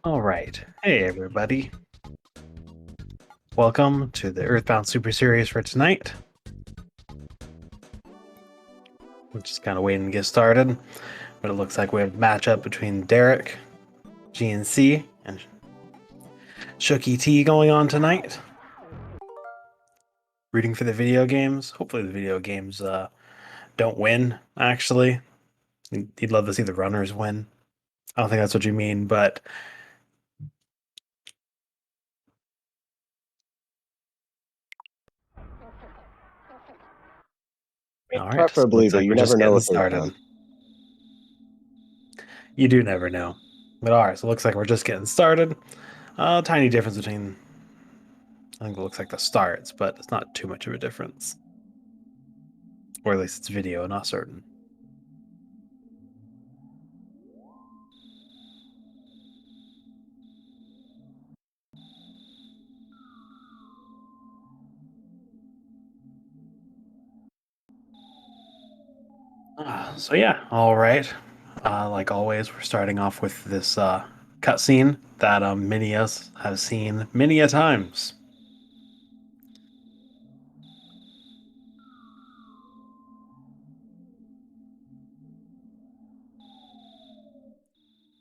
All right. Hey, everybody. Welcome to the Earthbound Super Series for tonight. We're just kind of waiting to get started, but it looks like we have a matchup between DerrickGnC and shookieTea going on tonight. Rooting for the video games. Hopefully, the video games don't win, actually. You'd love to see the runners win. I don't think that's what you mean, but all right. So Preferably, looks but like you we're never just know getting with started. Earthbound. You do never know. But all right, so it looks like we're just getting started. Tiny difference between, I think it looks like the starts, but it's not too much of a difference. Or at least it's video, not certain. So yeah, all right. Like always, we're starting off with this cutscene that many of us have seen many a times.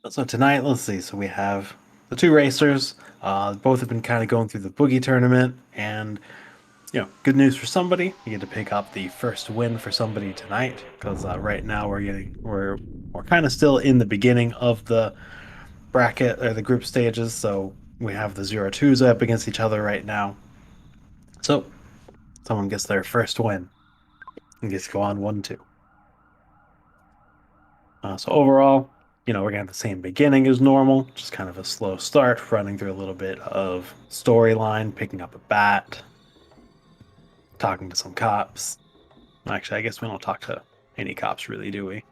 So tonight, let's see. So we have the two racers. Both have been kind of going through the Boogey tournament, and good news for somebody. You get to pick up the first win for somebody tonight because right now we're kind of still in the beginning of the bracket or the group stages. So we have the 0-2s up against each other right now. So someone gets their first win and gets to go on 1-2. So overall, we're gonna have the same beginning as normal, just kind of a slow start, running through a little bit of storyline, picking up a bat, talking to some cops. Actually, I guess we don't talk to any cops, really, do we?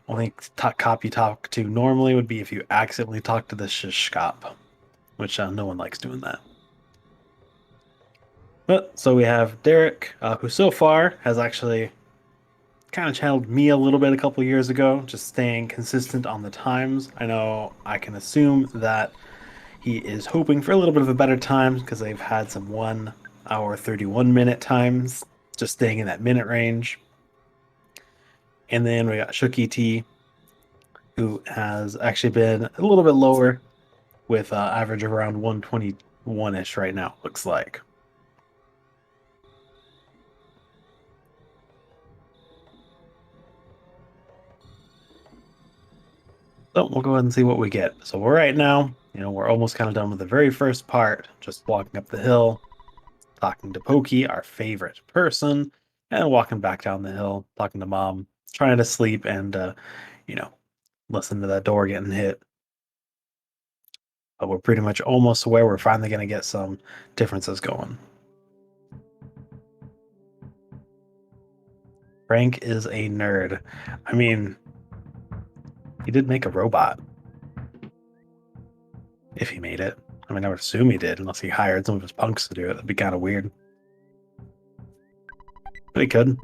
Only cop you talk to normally would be if you accidentally talk to the shish cop, which no one likes doing that. But so we have Derrick, who so far has actually kind of channeled me a little bit a couple years ago, just staying consistent on the times. I know I can assume that he is hoping for a little bit of a better time because they've had some 1 hour 31-minute times, just staying in that minute range. And then we got shookieTea, who has actually been a little bit lower with average of around 121-ish right now, looks like. So we'll go ahead and see what we get. So we're right now, we're almost kind of done with the very first part, just walking up the hill, talking to Pokey, our favorite person, and walking back down the hill, talking to Mom, trying to sleep and, you know, listen to that door getting hit. But we're pretty much almost where we're finally going to get some differences going. Frank is a nerd. I mean, he did make a robot. If he made it. I mean, I would assume he did, unless he hired some of his punks to do it. That'd be kind of weird. But he could.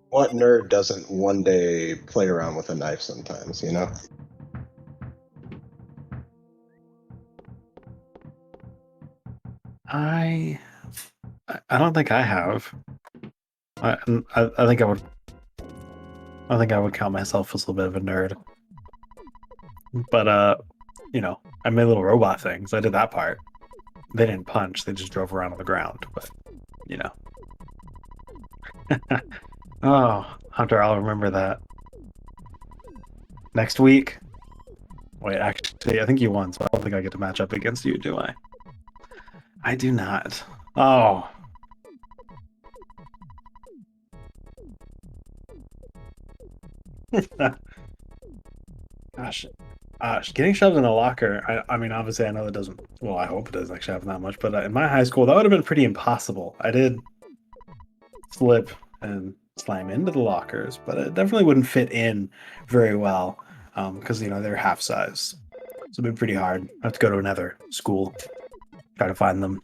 What nerd doesn't one day play around with a knife sometimes, you know? I I don't think I have. I think I would. I think I would count myself as a little bit of a nerd. But I made little robot things. I did that part. They didn't punch. They just drove around on the ground. But you know. Oh, Hunter, I'll remember that. Next week. Wait, actually, I think you won, so I don't think I get to match up against you, do I? I do not. Oh. Gosh. Getting shoved in a locker, I mean, obviously, I know that doesn't, well, I hope it doesn't actually happen that much, but in my high school, that would have been pretty impossible. I did slip and slam into the lockers, but it definitely wouldn't fit in very well because, they're half size. So it'd be pretty hard. I have to go to another school, try to find them.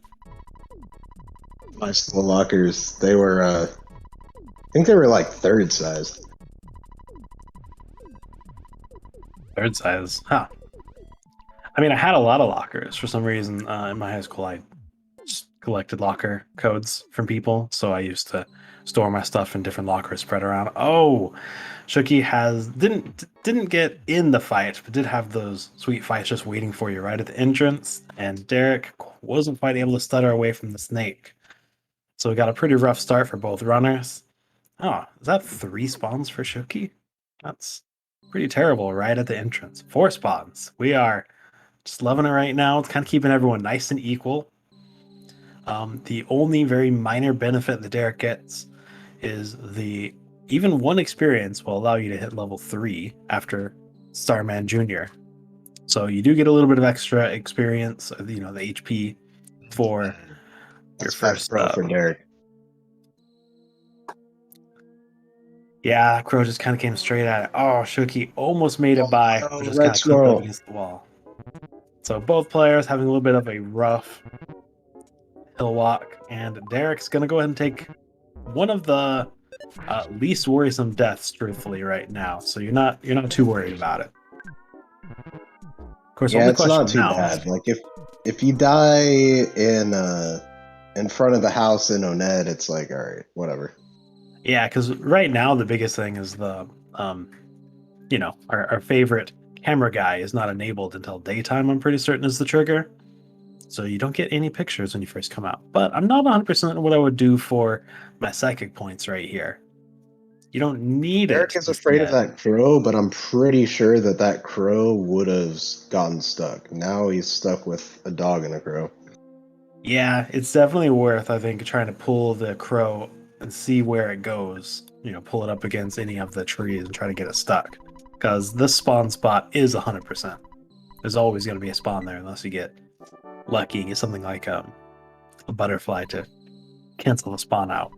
My school lockers, they were, I think they were like third size. Third size. Huh. I mean, I had a lot of lockers for some reason in my high school. I just collected locker codes from people, so I used to store my stuff in different lockers spread around. Oh, Shooky has didn't get in the fight, but did have those sweet fights just waiting for you right at the entrance. And Derrick wasn't quite able to stutter away from the snake, so we got a pretty rough start for both runners. Oh, is that 3 spawns for Shooky? That's pretty terrible right at the entrance. 4 spawns. We are just loving it right now. It's kind of keeping everyone nice and equal. The only very minor benefit that Derrick gets is the even one experience will allow you to hit level 3 after Starman Jr. So you do get a little bit of extra experience, the HP for your That's fat first. pro for Derrick. Yeah, Crow just kind of came straight at it. Oh, Shooky almost made it by, but Oh, just red kind of clipped up squirrel. against the wall. So both players having a little bit of a rough hill walk, and Derrick's gonna go ahead and take one of the least worrisome deaths, truthfully, right now. So you're not too worried about it. Of course, Yeah, only it's not question too now is, bad. Like if you die in front of the house in Oned, it's like, all right, whatever. yeah, because right now the biggest thing is our favorite camera guy is not enabled until daytime. I'm pretty certain is the trigger, so you don't get any pictures when you first come out. But I'm not 100% what I would do for my psychic points right here. You don't need Derrick it is just afraid of yet. that crow, but I'm pretty sure that that crow would have gotten stuck. Now he's stuck with a dog and a crow. Yeah, it's definitely worth, I think, trying to pull the crow and see where it goes. Pull it up against any of the trees and try to get it stuck. Because this spawn spot is 100%. There's always going to be a spawn there unless you get lucky and get something like a butterfly to cancel the spawn out.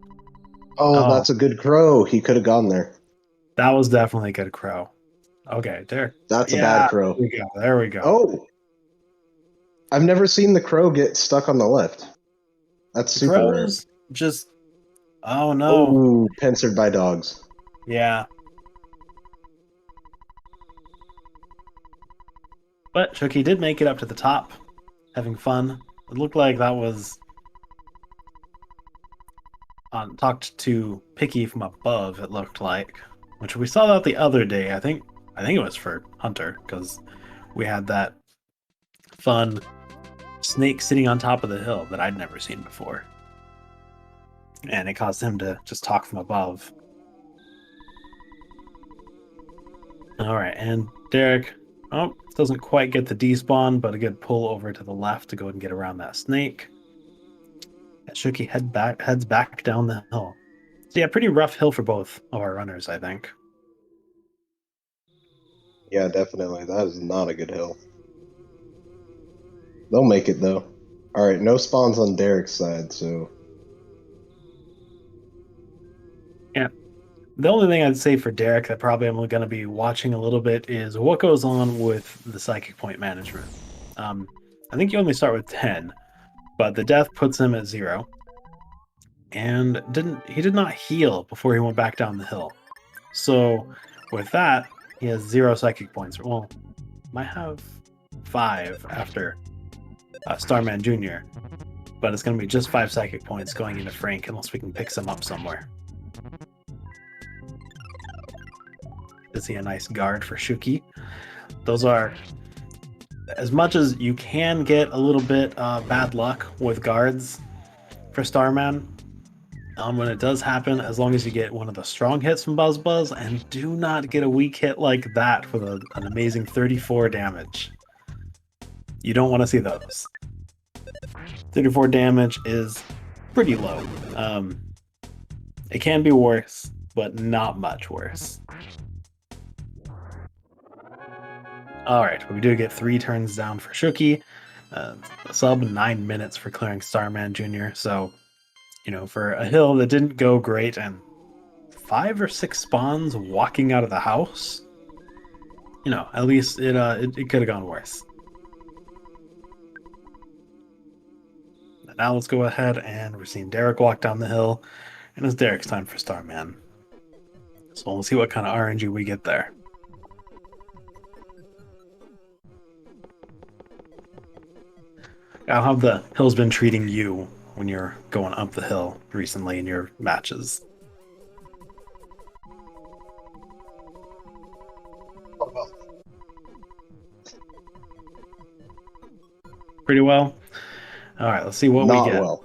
Oh, Oh, that's a good crow. He could have gone there. that was definitely a good crow. Okay, there. That's a bad Yeah, crow. there we go. There we go. Oh, I've never seen the crow get stuck on the left. That's The super rare. crows just. Oh no. Oh, pincered by dogs. Yeah. But Chucky did make it up to the top, having fun. It looked like that was talked to Picky from above. It looked like, which we saw that the other day. I think it was for Hunter because we had that fun snake sitting on top of the hill that I'd never seen before, and it caused him to just talk from above. All right, and Derrick, oh, doesn't quite get the despawn, but a good pull over to the left to go and get around that snake. And Shuki heads back down the hill. So yeah, pretty rough hill for both of our runners, I think. Yeah, definitely. That is not a good hill. They'll make it though. All right, no spawns on Derrick's side, so Yeah. The only thing I'd say for Derrick that probably I'm going to be watching a little bit is what goes on with the psychic point management. Um, I think you only start with 10, but the death puts him at 0. And he did not heal before he went back down the hill. So with that, he has 0 psychic points. Well, might have 5 after Starman Jr., but it's going to be just 5 psychic points going into Frank unless we can pick some up somewhere. Is he a nice guard for Shuki? Those are, as much as you can get a little bit bad luck with guards for Starman, when it does happen, as long as you get one of the strong hits from Buzz Buzz, and do not get a weak hit like that with an amazing 34 damage. You don't want to see those. 34 damage is pretty low. It can be worse, but not much worse. Alright, we do get 3 turns down for Shuki. Sub 9 minutes for clearing Starman Jr. So, for a hill that didn't go great and 5 or 6 spawns walking out of the house, at least it could have gone worse. Now let's go ahead and we're seeing Derrick walk down the hill, and it's Derrick's time for Starman. So we'll see what kind of RNG we get there. How have the hills been treating you when you're going up the hill recently in your matches? Pretty well. All right, let's see what we Not get. well.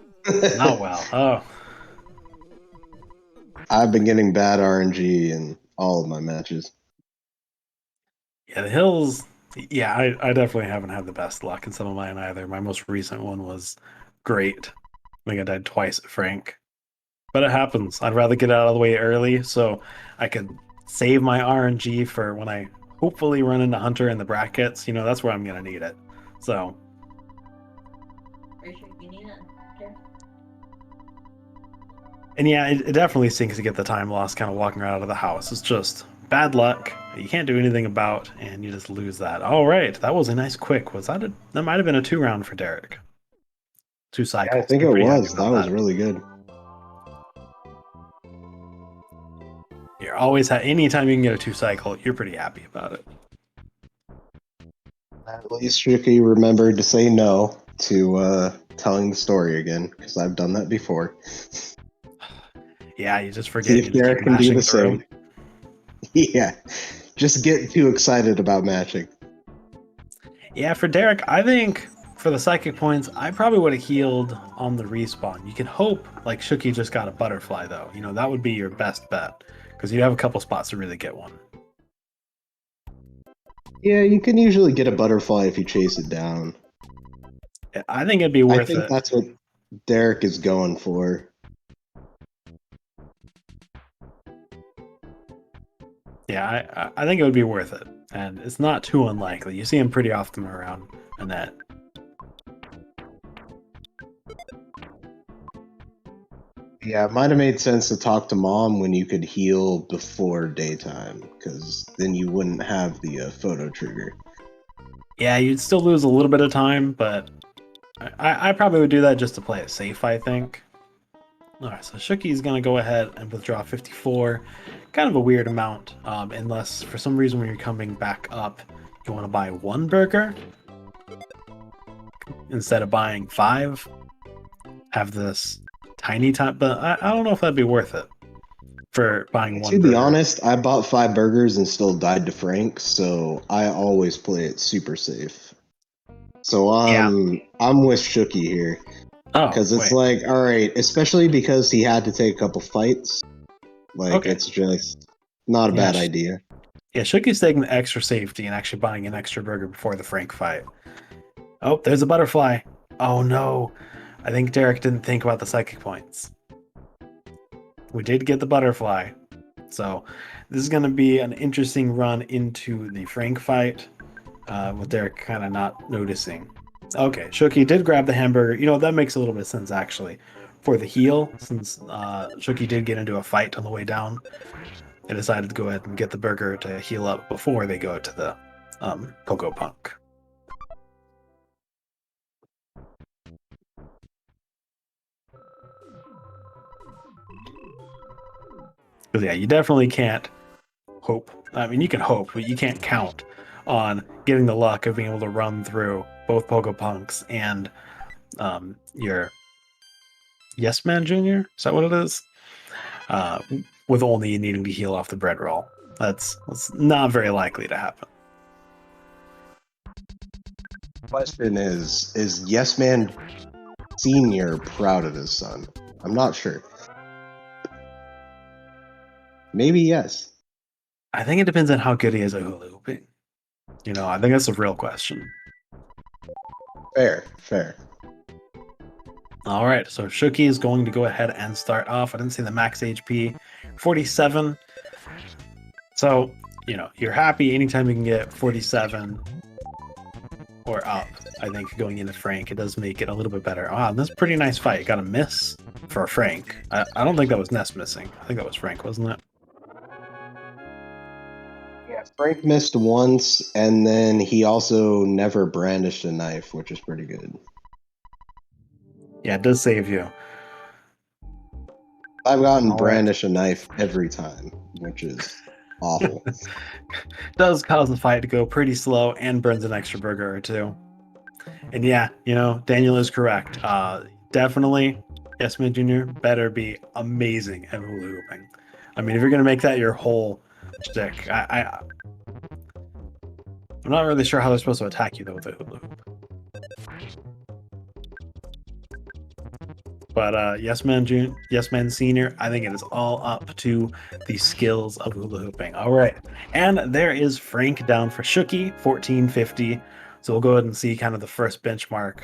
Not well. Oh, I've been getting bad RNG in all of my matches. yeah, the hills. Yeah, I definitely haven't had the best luck in some of mine either. My most recent one was great. I think I died twice at Frank, but it happens. I'd rather get out of the way early so I could save my RNG for when I hopefully run into Hunter in the brackets. That's where I'm gonna need it. So, and yeah, it definitely sinks to get the time loss kind of walking right out of the house. It's just bad luck. You can't do anything about, and you just lose that. All right, that was a nice quick. That might have been a 2 round for Derrick. Two Yeah, I cycles. think I'm it pretty happy was. about That was that. really good. You're always anytime you can get a 2 cycle, you're pretty happy about it. At least Shuki remembered to say no to telling the story again, because I've done that before. Yeah, you just See forget. if You just keep Derek can do mashing the through. same. Yeah, just get too excited about matching. Yeah, for Derek, I think for the psychic points, I probably would have healed on the respawn. You can hope like Shooky just got a butterfly though. That would be your best bet because you have a couple spots to really get one. Yeah, you can usually get a butterfly if you chase it down. I think it'd be I worth think it. that's what Derek is going for. Yeah, I think it would be worth it, and it's not too unlikely. You see him pretty often around Annette. Yeah, it might have made sense to talk to mom when you could heal before daytime, because then you wouldn't have the photo trigger. Yeah, you'd still lose a little bit of time, but I probably would do that just to play it safe, I think. All right, so Shookie's going to go ahead and withdraw 54. Kind of a weird amount, unless for some reason when you're coming back up, you want to buy 1 burger instead of buying 5. Have this tiny time, but I don't know if that'd be worth it for buying one To be burger. honest, I bought 5 burgers and still died to Frank, so I always play it super safe. So Yeah. I'm with Shooky here. Oh, Because it's wait. like, all right, especially because he had to take a couple fights. Like, Okay. it's just not a Yeah. bad idea. Yeah, Shookie's taking the extra safety and actually buying an extra burger before the Frank fight. Oh, there's a butterfly. Oh no. I think Derek didn't think about the psychic points. We did get the butterfly. So this is going to be an interesting run into the Frank fight with Derek kind of not noticing. Okay, Shooky did grab the hamburger. That makes a little bit of sense actually. For the heal, since Shooky did get into a fight on the way down, they decided to go ahead and get the burger to heal up before they go to the Pogo Punk. Because yeah, you definitely can't hope. I mean, you can hope, but you can't count on getting the luck of being able to run through both Pogo Punks and your Yes Man Jr. Is that what it is? Uh, with only needing to heal off the bread roll. That's not very likely to happen. Question is Yes Man Senior proud of his son? I'm not sure. Maybe yes. I think it depends on how good he is at hula hooping. I think that's a real question. Fair, fair. All right, so Shooky is going to go ahead and start off. I didn't see the max HP, 47. So, you're happy anytime you can get 47 or up. I think going into Frank, it does make it a little bit better. Ah, that's a pretty nice fight. Got a miss for Frank. I don't think that was Ness missing. I think that was Frank, wasn't it? Yeah, Frank missed once, and then he also never brandished a knife, which is pretty good. Yeah, it does save you. I've gotten All right. brandish a knife every time, which is awful. Does cause the fight to go pretty slow and burns an extra burger or two. And yeah, Daniel is correct. Definitely, Yes Man Jr. better be amazing at hula hooping. I mean, if you're gonna make that your whole stick, I'm not really sure how they're supposed to attack you though with a hula hoop. But Yes Man Senior, I think it is all up to the skills of hula hooping. All right, and there is Frank down for Shookie, 1450. So we'll go ahead and see kind of the first benchmark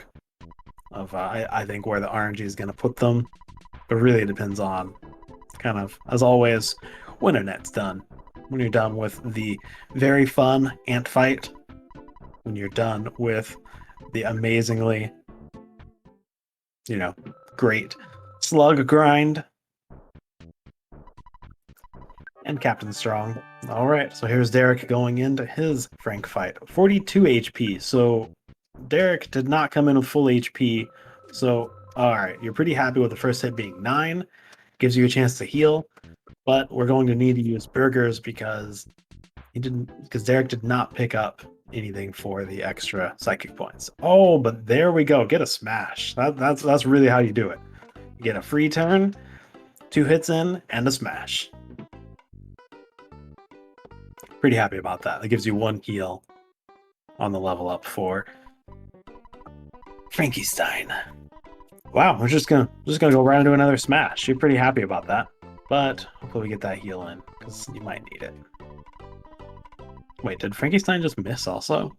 of I think where the RNG is going to put them. But really, it depends on kind of as always when internet's done. When you're done with the very fun ant fight, when you're done with the amazingly great slug grind, and Captain Strong. All right, so here's Derrick going into his Frank fight. 42 HP, so Derrick did not come in with full HP. So, all right, you're pretty happy with the first hit being 9. Gives you a chance to heal, but we're going to need to use burgers because Derrick did not pick up anything for the extra psychic points. Oh, but there we go. Get a smash. That's really how you do it. You get a free turn, 2 hits in, and a smash. Pretty happy about that. That gives you 1 heal on the level up for Frankenstein. Wow, we're just gonna go right into another smash. You're pretty happy about that, but hopefully we get that heal in because you might need it. Wait, did Frankenstein just miss also?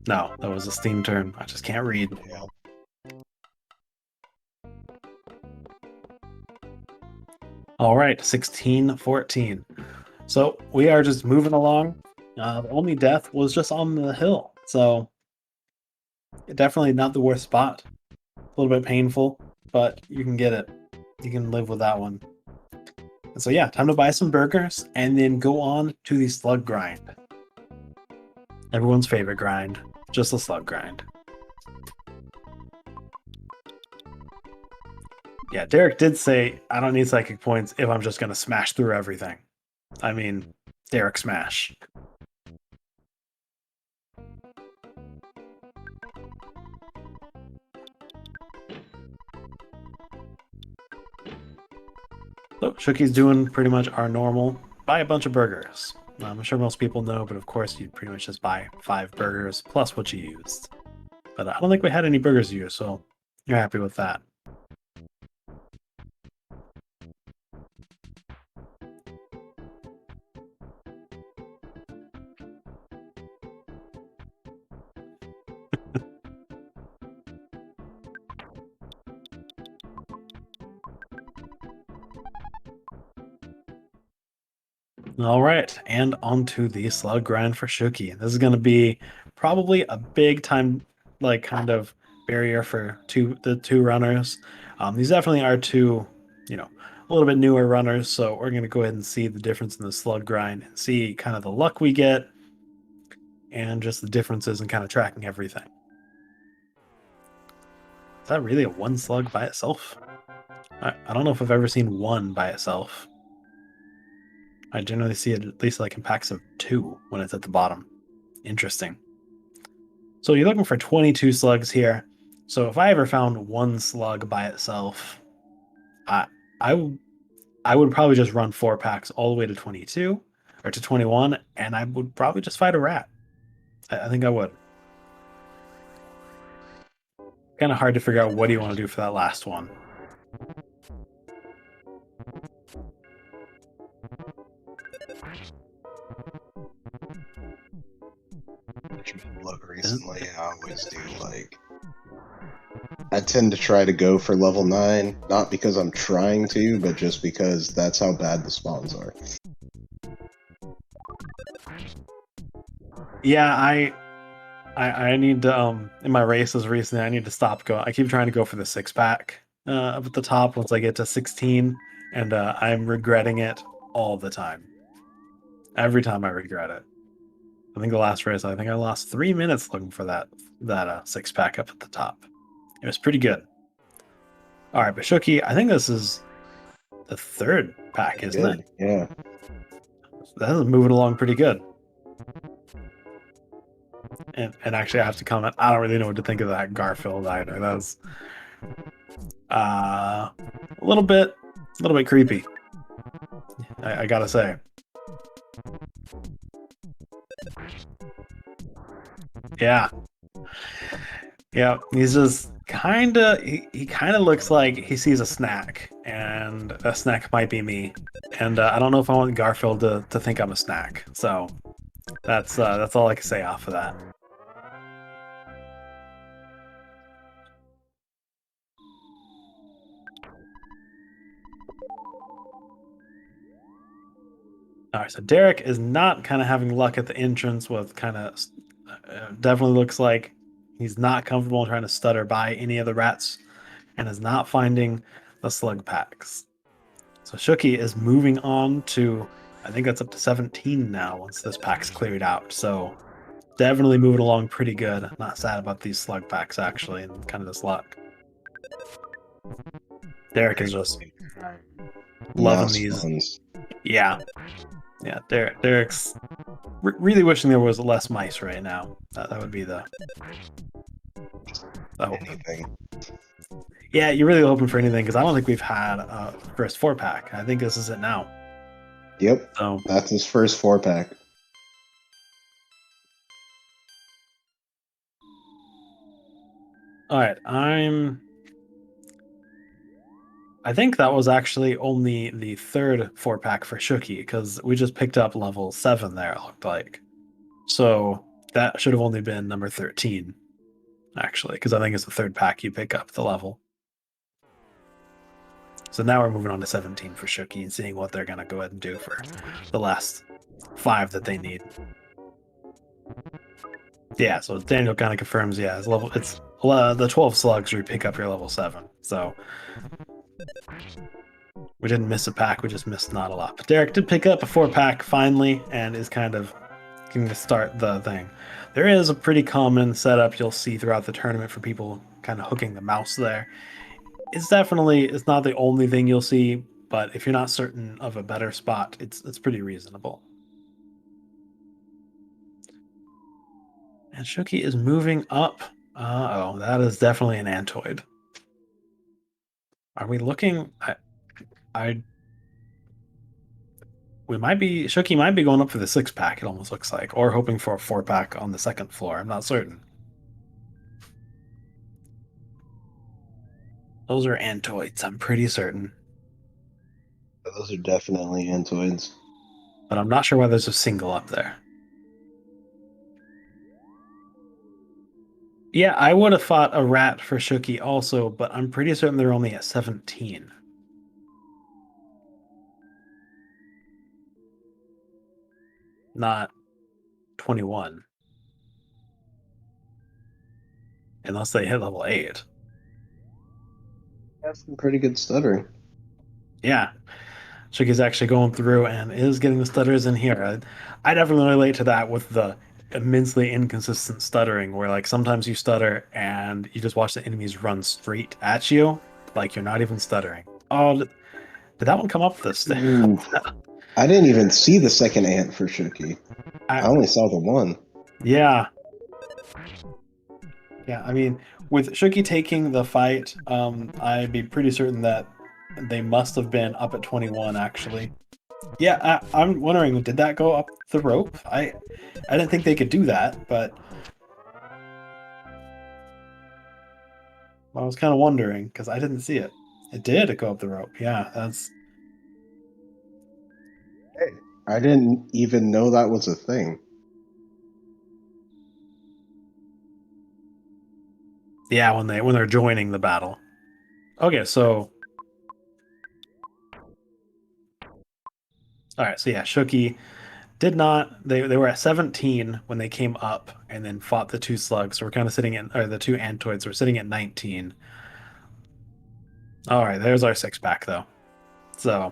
No, that was a steam turn. I just can't read. Yeah. All right, 16-14. So we are just moving along. The only death was just on the hill, so definitely not the worst spot. A little bit painful, but you can get it. You can live with that one. And so yeah, time to buy some burgers and then go on to the slug grind. Everyone's favorite grind, just the slug grind. Yeah, Derrick did say, I don't need psychic points if I'm just going to smash through everything. I mean, Derrick smash. So, Shookie's doing pretty much our normal. Buy a bunch of burgers. I'm sure most people know, but of course you pretty much just buy 5 burgers plus what you used. But I don't think we had any burgers used, so you're happy with that. All right, and onto the slug grind for Shookie. This is going to be probably a big time, like kind of barrier for the two runners. These definitely are two, a little bit newer runners. So we're going to go ahead and see the difference in the slug grind and see kind of the luck we get, and just the differences in kind of tracking everything. Is that really a 1 slug by itself? I don't know if I've ever seen 1 by itself. I generally see it at least like in packs of 2 when it's at the bottom. Interesting. So you're looking for 22 slugs here. So if I ever found 1 slug by itself, I I would probably just run 4 packs all the way to 22 or to 21, and I would probably just fight a rat. I think I would. Kind of hard to figure out what do you want to do for that last one. Look, recently I always do I tend to try to go for level 9, not because I'm trying to, but just because that's how bad the spawns are. Yeah, I need to in my races recently I need to stop going. I keep trying to go for the 6-pack up at the top once I get to 16, and I'm regretting it all the time. Every time I regret it. I think the last race, I think I lost 3 minutes looking for that 6-pack up at the top. It was pretty good. All right, but Shookie, I think this is the 3rd pack, isn't Good, it? yeah. That is moving along pretty good. And actually, I have to comment. I don't really know what to think of that Garfield either. That's a little bit creepy. I gotta say. Yeah, yeah. He's just he kind of looks like he sees a snack, and a snack might be me. And I don't know if I want Garfield to think I'm a snack. So that's all I can say off of that. All right, so Derrick is not kind of having luck at the entrance with kind of definitely looks like he's not comfortable trying to stutter by any of the rats and is not finding the slug packs. So Shooky is moving on to, I think that's up to 17 now once this pack's cleared out. So definitely moving along pretty good. Not sad about these slug packs actually and kind of this luck. Derrick is just loving Mouse these. ones. Yeah. Yeah, Derrick's really wishing there was less mice right now. That would be the hope. Anything. Yeah, you're really hoping for anything because I don't think we've had a first 4-pack. I think this is it now. Yep. So That's his first 4-pack. all right, I think that was actually only the third 4-pack for Shooky because we just picked up level 7 there, it looked like. So that should have only been number 13, actually, because I think it's the third pack you pick up the level. So now we're moving on to 17 for Shooky and seeing what they're going to go ahead and do for the last 5 that they need. Yeah, so Daniel kind of confirms, yeah, it's the 12 slugs where you pick up your level 7. So we didn't miss a pack, we just missed not a lot. But Derrick did pick up a 4-pack finally and is kind of going to start the thing. There is a pretty common setup you'll see throughout the tournament for people kind of hooking the mouse there. It's not the only thing you'll see, but if you're not certain of a better spot, it's pretty reasonable. And Shooky is moving up. Oh, that is definitely an Antoid. Are we looking? I we might be Shooky might be going up for the 6-pack. It almost looks like, or hoping for a 4-pack on the second floor. I'm not certain. Those are Antoids. I'm pretty certain, Those are definitely Antoids. but I'm not sure why there's a single up there. Yeah, I would have thought a rat for Shooky also, but I'm pretty certain they're only at 17. Not 21. Unless they hit level 8. That's some pretty good stuttering. Yeah. Shooky's actually going through and is getting the stutters in here. I definitely relate to that with the immensely inconsistent stuttering, where like sometimes you stutter and you just watch the enemies run straight at you, like you're not even stuttering. Oh, did that one come up this Ooh. I didn't even see the second ant for Shooky. I I, only saw the one. yeah. Yeah, I mean, with Shooky taking the fight, I'd be pretty certain that they must have been up at 21, actually. Yeah, I'm wondering, did that go up the rope? I didn't think they could do that, but I was kind of wondering because I didn't see it. It did go up the rope. Yeah, that's I didn't even know that was a thing. yeah when they're joining the battle. Okay, so all right, so yeah, Shooky did not. They were at 17 when they came up and then fought the 2 slugs. So we're kind of sitting in, or the 2 Antoids. We're sitting at 19. All right, there's our 6-pack though. So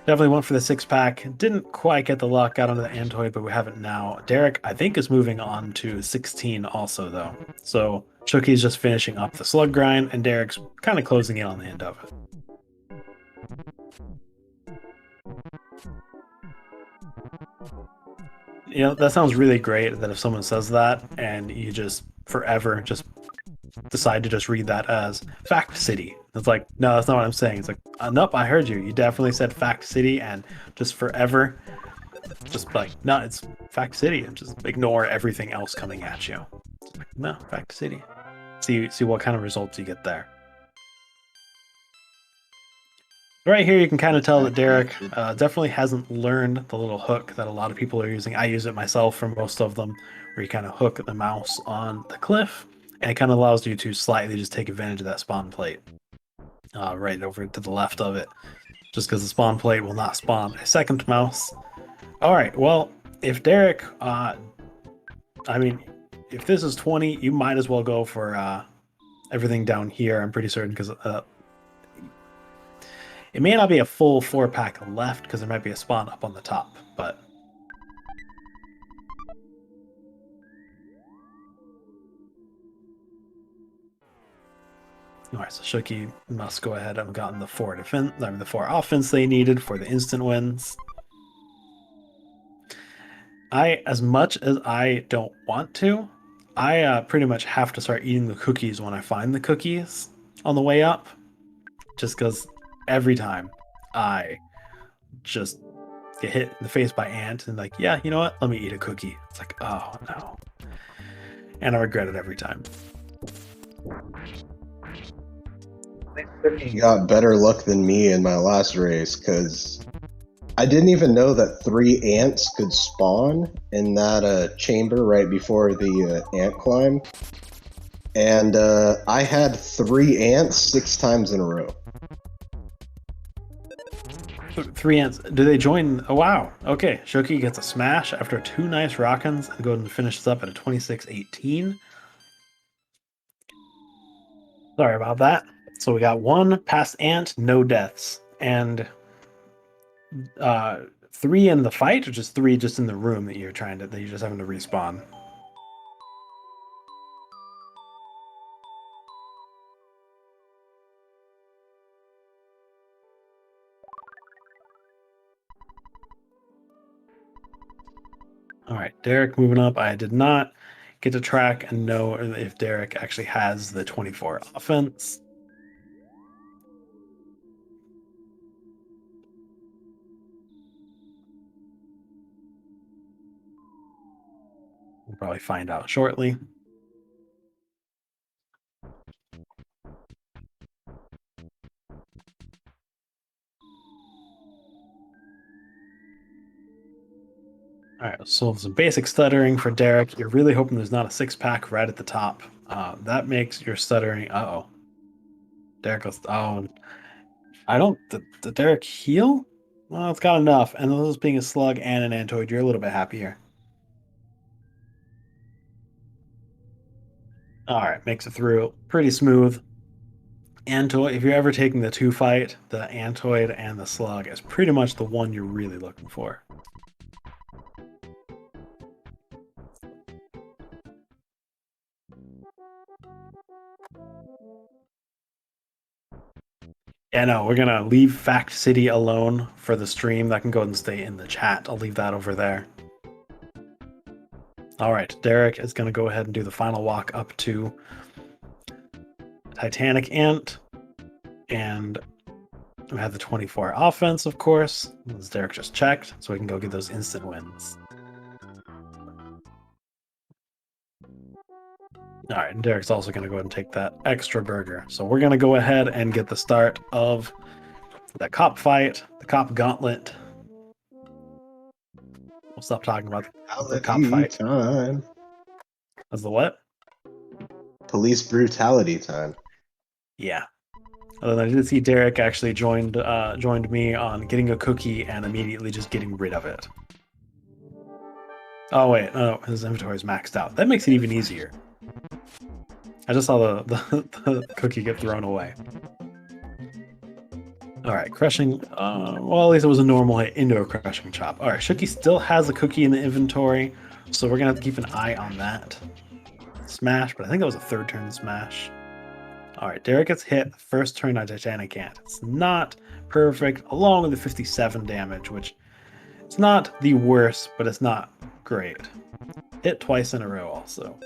definitely went for the 6-pack. Didn't quite get the luck out onto the Antoid, but we have it now. Derrick, I think, is moving on to 16 also though. So Shooky's just finishing up the slug grind, and Derrick's kind of closing in on the end of it. that sounds really great that if someone says that and you just forever just decide to just read that as Fact City. It's like, no, that's not what I'm saying. It's like, nope, I heard you. You definitely said Fact City, and just forever, just like, no, it's Fact City, and just ignore everything else coming at you. Like, no, Fact City. See what kind of results you get there. Right here, you can kind of tell that Derrick definitely hasn't learned the little hook that a lot of people are using. I use it myself for most of them, where you kind of hook the mouse on the cliff, and it kind of allows you to slightly just take advantage of that spawn plate right over to the left of it, just because the spawn plate will not spawn a second mouse. All right, well, if Derrick, I mean, if this is 20, you might as well go for everything down here. I'm pretty certain because it may not be a full 4-pack left because there might be a spawn up on the top, but all right, so Shookie must go ahead and have gotten the 4 defense, I mean, the 4 offense they needed for the instant wins. As much as I don't want to, I pretty much have to start eating the cookies when I find the cookies on the way up, just because every time I just get hit in the face by ant and like, yeah, you know what? Let me eat a cookie. It's like, oh no, and I regret it every time. You got better luck than me in my last race because I didn't even know that 3 ants could spawn in that chamber right before the ant climb. And I had 3 ants 6 times in a row. 3 ants. Do they join? Oh, wow. Okay. Shookie gets a smash after 2 nice rockins and goes and finishes up at a 26-18. Sorry about that. So we got 1 past ant, no deaths. And 3 in the fight, or just 3 just in the room that you're just having to respawn? All right, Derrick moving up. I did not get to track and know if Derrick actually has the 24 offense. We'll probably find out shortly. All right, so some basic stuttering for Derrick. You're really hoping there's not a 6-pack right at the top. That makes your stuttering. Uh-oh. Derrick goes, oh, I don't. Did Derrick heal? Well, it's got enough. And this being a slug and an antoid, you're a little bit happier. All right, makes it through pretty smooth. Antoid, if you're ever taking the 2 fight, the antoid and the slug is pretty much the one you're really looking for. Yeah, no, we're gonna leave Fact City alone for the stream. That can go ahead and stay in the chat. I'll leave that over there. All right, Derrick is gonna go ahead and do the final walk up to Titanic Ant, and we have the 24 offense, of course, as Derrick just checked, so we can go get those instant wins. All right, and Derrick's also going to go ahead and take that extra burger. So we're going to go ahead and get the start of the cop fight, the cop gauntlet. We'll stop talking about the cop fight. Time. As the what? Police brutality time. Yeah. Although I did see Derrick actually joined me on getting a cookie and immediately just getting rid of it. Oh wait, no, his inventory is maxed out. That makes it even easier. I just saw the cookie get thrown away. All right, crushing. Well, at least it was a normal hit into a crushing chop. All right, Shookie still has a cookie in the inventory, so we're gonna have to keep an eye on that. Smash, but I think that was a 3rd turn smash. All right, Derrick gets hit first turn on Titanic Ant. It's not perfect, along with the 57 damage, which It's not the worst, but it's not great. Hit twice in a row also.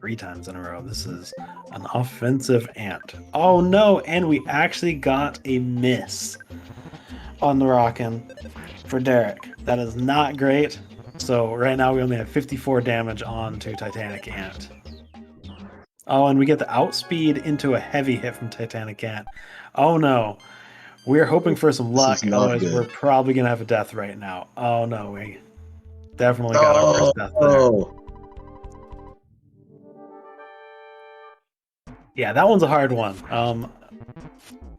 3 times in a row. This is an offensive ant. Oh no, and we actually got a miss on the Rockin' for Derrick. That is not great. So right now we only have 54 damage on to Titanic Ant. Oh, and we get the outspeed into a heavy hit from Titanic Ant. Oh no. We're hoping for some This luck, is not otherwise good. we're probably going to have a death right now. Oh no, we definitely got our Oh, first death there. Yeah, that one's a hard one.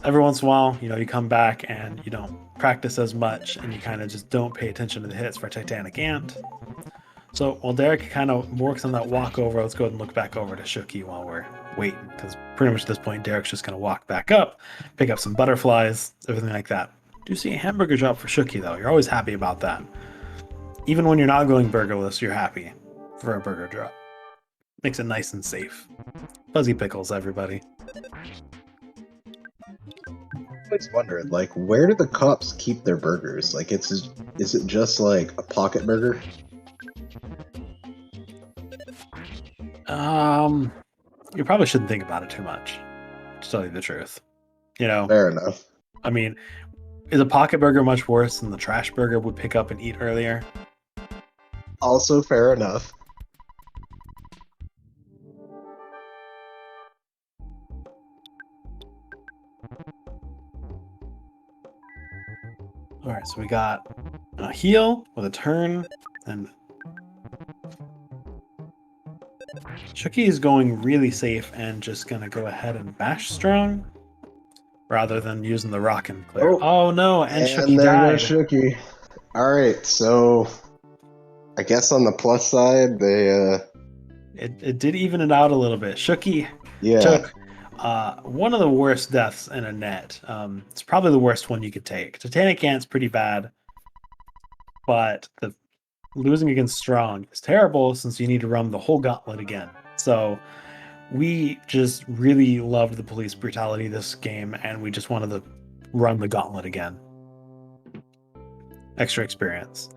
Every once in a while, you come back and you don't practice as much and you kind of just don't pay attention to the hits for Titanic Ant. So while Derrick kind of works on that walkover, let's go ahead and look back over to Shookie while we're waiting, because pretty much at this point, Derrick's just going to walk back up, pick up some butterflies, everything like that. Do see a hamburger drop for Shookie, though. You're always happy about that. Even when you're not going burgerless, you're happy for a burger drop. Makes it nice and safe. Fuzzy pickles, everybody. I always wondered, like, where do the cops keep their burgers? Like, is it just like a pocket burger? You probably shouldn't think about it too much, to tell you the truth. Fair enough. I mean, is a pocket burger much worse than the trash burger we pick up and eat earlier? Also fair enough. All right, so we got a heal with a turn, and Shookie is going really safe and just gonna go ahead and bash strong rather than using the rock and clear. Oh no, and Shookie there died. goes Shookie. All right, so I guess on the plus side, they It did even it out a little bit. Shookie yeah. took one of the worst deaths in a net. It's probably the worst one you could take. Titanic Ant's pretty bad, but the losing against Strong is terrible since you need to run the whole gauntlet again. So we just really loved the police brutality this game, and we just wanted to run the gauntlet again. Extra experience.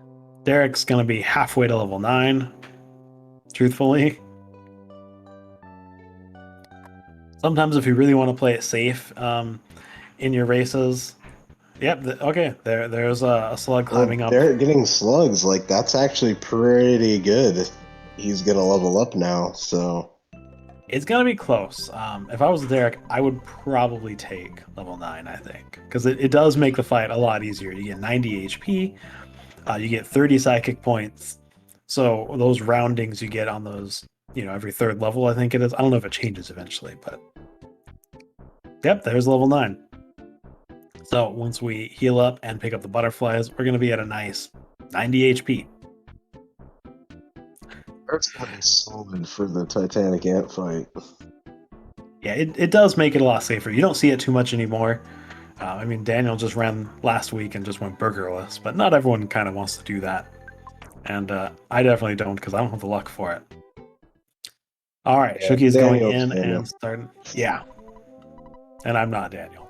Derrick's going to be halfway to level 9, truthfully. Sometimes if you really want to play it safe in your races, yep, okay, there's a slug climbing up. Derrick getting slugs, like, that's actually pretty good. He's going to level up now, so... It's going to be close. If I was Derrick, I would probably take level 9, I think. Because it does make the fight a lot easier. You get 90 HP, you get 30 psychic points. So those roundings you get on those, every 3rd level, I think it is. I don't know if it changes eventually, but... Yep, there's level 9. So once we heal up and pick up the butterflies, we're going to be at a nice 90 HP. That's pretty solid for the Titanic Ant fight. Yeah, it does make it a lot safer. You don't see it too much anymore. I mean, Daniel just ran last week and just went burgerless, but not everyone kind of wants to do that. And I definitely don't, because I don't have the luck for it. All right, yeah, Shookie's going in and starting. Yeah. And I'm not Daniel.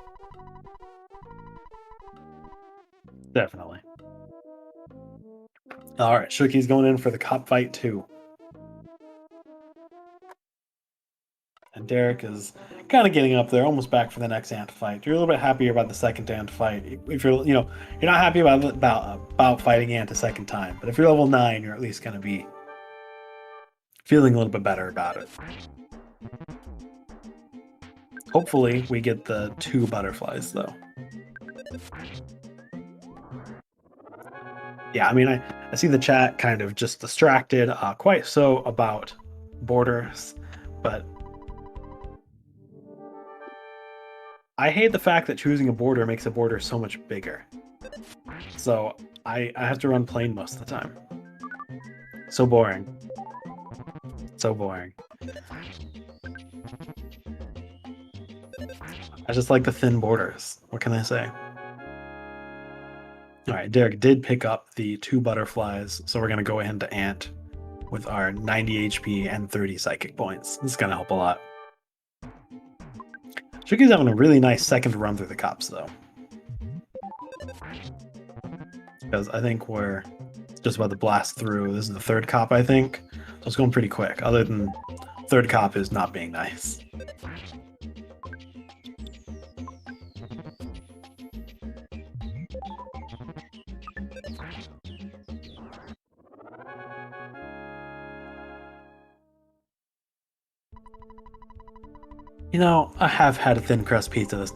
Definitely. All right, Shookie's going in for the cop fight too. And Derrick is kind of getting up there, almost back for the next ant fight. You're a little bit happier about the second ant fight. If you're, you're not happy about fighting ant a second time, but if you're level 9, you're at least going to be feeling a little bit better about it. Hopefully, we get the 2 butterflies though. Yeah, I mean, I see the chat kind of just distracted, quite so about borders, but I hate the fact that choosing a border makes a border so much bigger. So I have to run plain most of the time. So boring. So boring. I just like the thin borders. What can I say? All right, Derrick did pick up the 2 butterflies, so we're going to go ahead to Ant with our 90 HP and 30 psychic points. This is going to help a lot. Shookie's having a really nice second run through the cops, though. Because I think we're just about to blast through. This is the third cop, I think. So it's going pretty quick. Other than third cop is not being nice. You know, I have had a thin crust pizza that's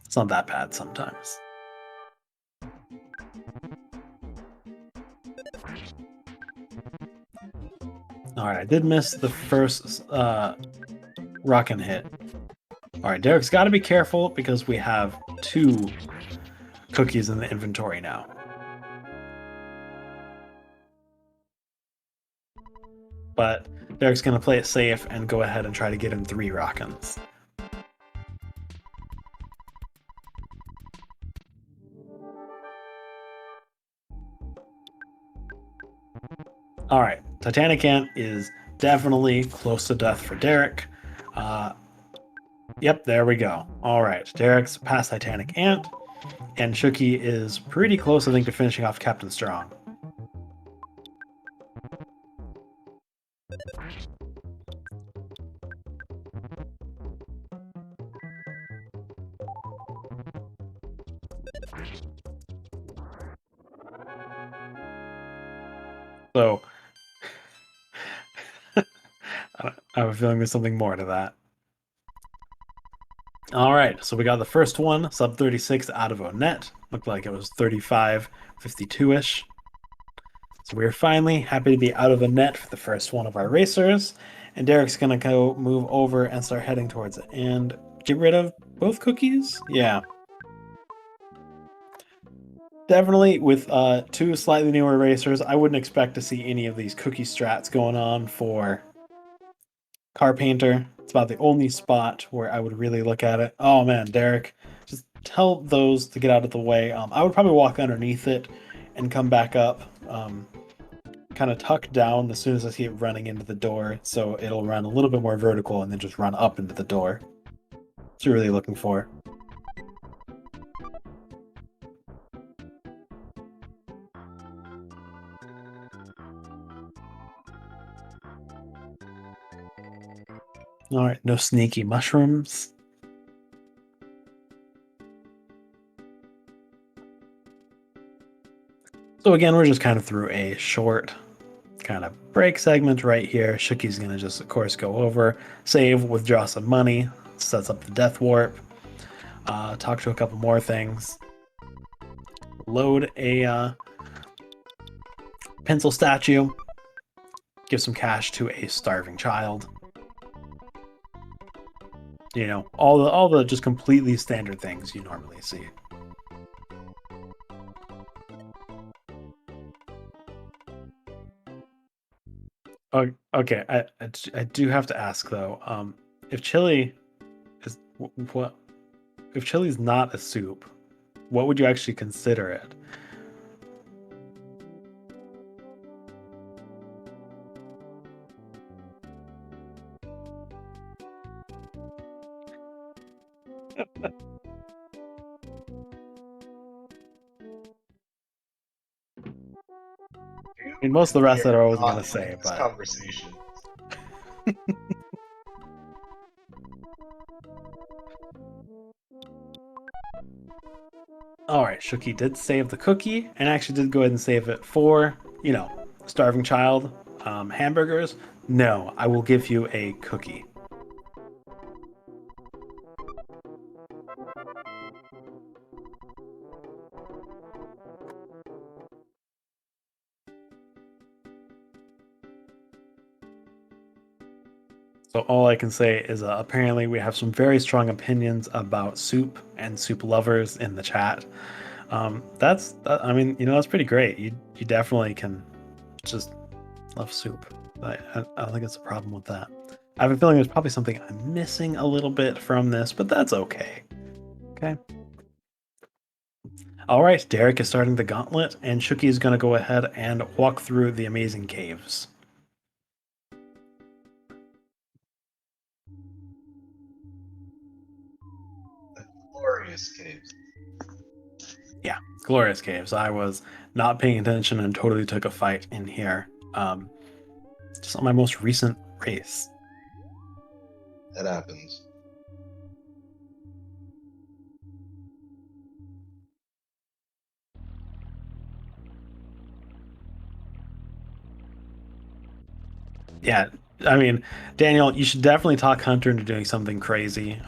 it's not that bad sometimes. Alright, I did miss the first rockin' hit. Alright, Derrick's got to be careful because we have 2 cookies in the inventory now. But Derrick's going to play it safe and go ahead and try to get in 3 rockins. Alright, Titanic Ant is definitely close to death for Derrick. Yep, there we go. Alright, Derrick's past Titanic Ant, and Shookie is pretty close, I think, to finishing off Captain Strong. So, I have a feeling there's something more to that. All right, so we got the first one, sub 36 out of Onet. Looked like it was 35, 52-ish. So we're finally happy to be out of the net for the first one of our racers. And Derrick's going to go move over and start heading towards it. And get rid of both cookies? Yeah. Definitely with 2 slightly newer racers, I wouldn't expect to see any of these cookie strats going on for Car Painter. It's about the only spot where I would really look at it. Oh man, Derrick, just tell those to get out of the way. I would probably walk underneath it and come back up, kind of tuck down as soon as I see it running into the door, so it'll run a little bit more vertical and then just run up into the door. That's what you're really looking for. All right, no sneaky mushrooms. So again, we're just kind of through a short kind of break segment right here. Shookie's going to just, of course, go over, save, withdraw some money, sets up the death warp, talk to a couple more things, load a pencil statue, give some cash to a starving child. You know, all the just completely standard things you normally see. Oh, okay, I do have to ask though, if chili is what if chili's not a soup, what would you actually consider it? I mean, most of the rest that I wasn't gonna say, This but conversation. all right, Shooky did save the cookie and actually did go ahead and save it for, you know, starving child, hamburgers. No, I will give you a cookie. So all I can say is apparently we have some very strong opinions about soup and soup lovers in the chat. I mean, you know, that's pretty great. You definitely can just love soup. I don't think it's a problem with that. I have a feeling there's probably something I'm missing a little bit from this, but that's okay. Okay. All right, Derrick is starting the gauntlet, and Shooky is going to go ahead and walk through the amazing caves. Glorious caves. Yeah, glorious caves. I was not paying attention and totally took a fight in here. Just on my most recent race. That happens. Yeah, I mean, Daniel, you should definitely talk Hunter into doing something crazy.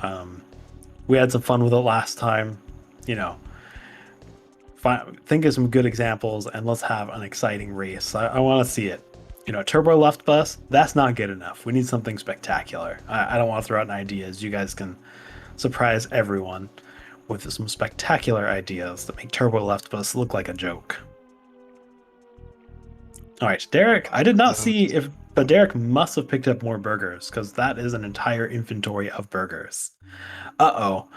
We had some fun with it last time. You know, think of some good examples and let's have an exciting race. I want to see it. You know, turbo left bus, that's not good enough. We need something spectacular. I don't want to throw out ideas. You guys can surprise everyone with some spectacular ideas that make turbo left bus look like a joke. All right, Derrick, I did not see if, but Derrick must have picked up more burgers because that is an entire inventory of burgers. Uh-oh.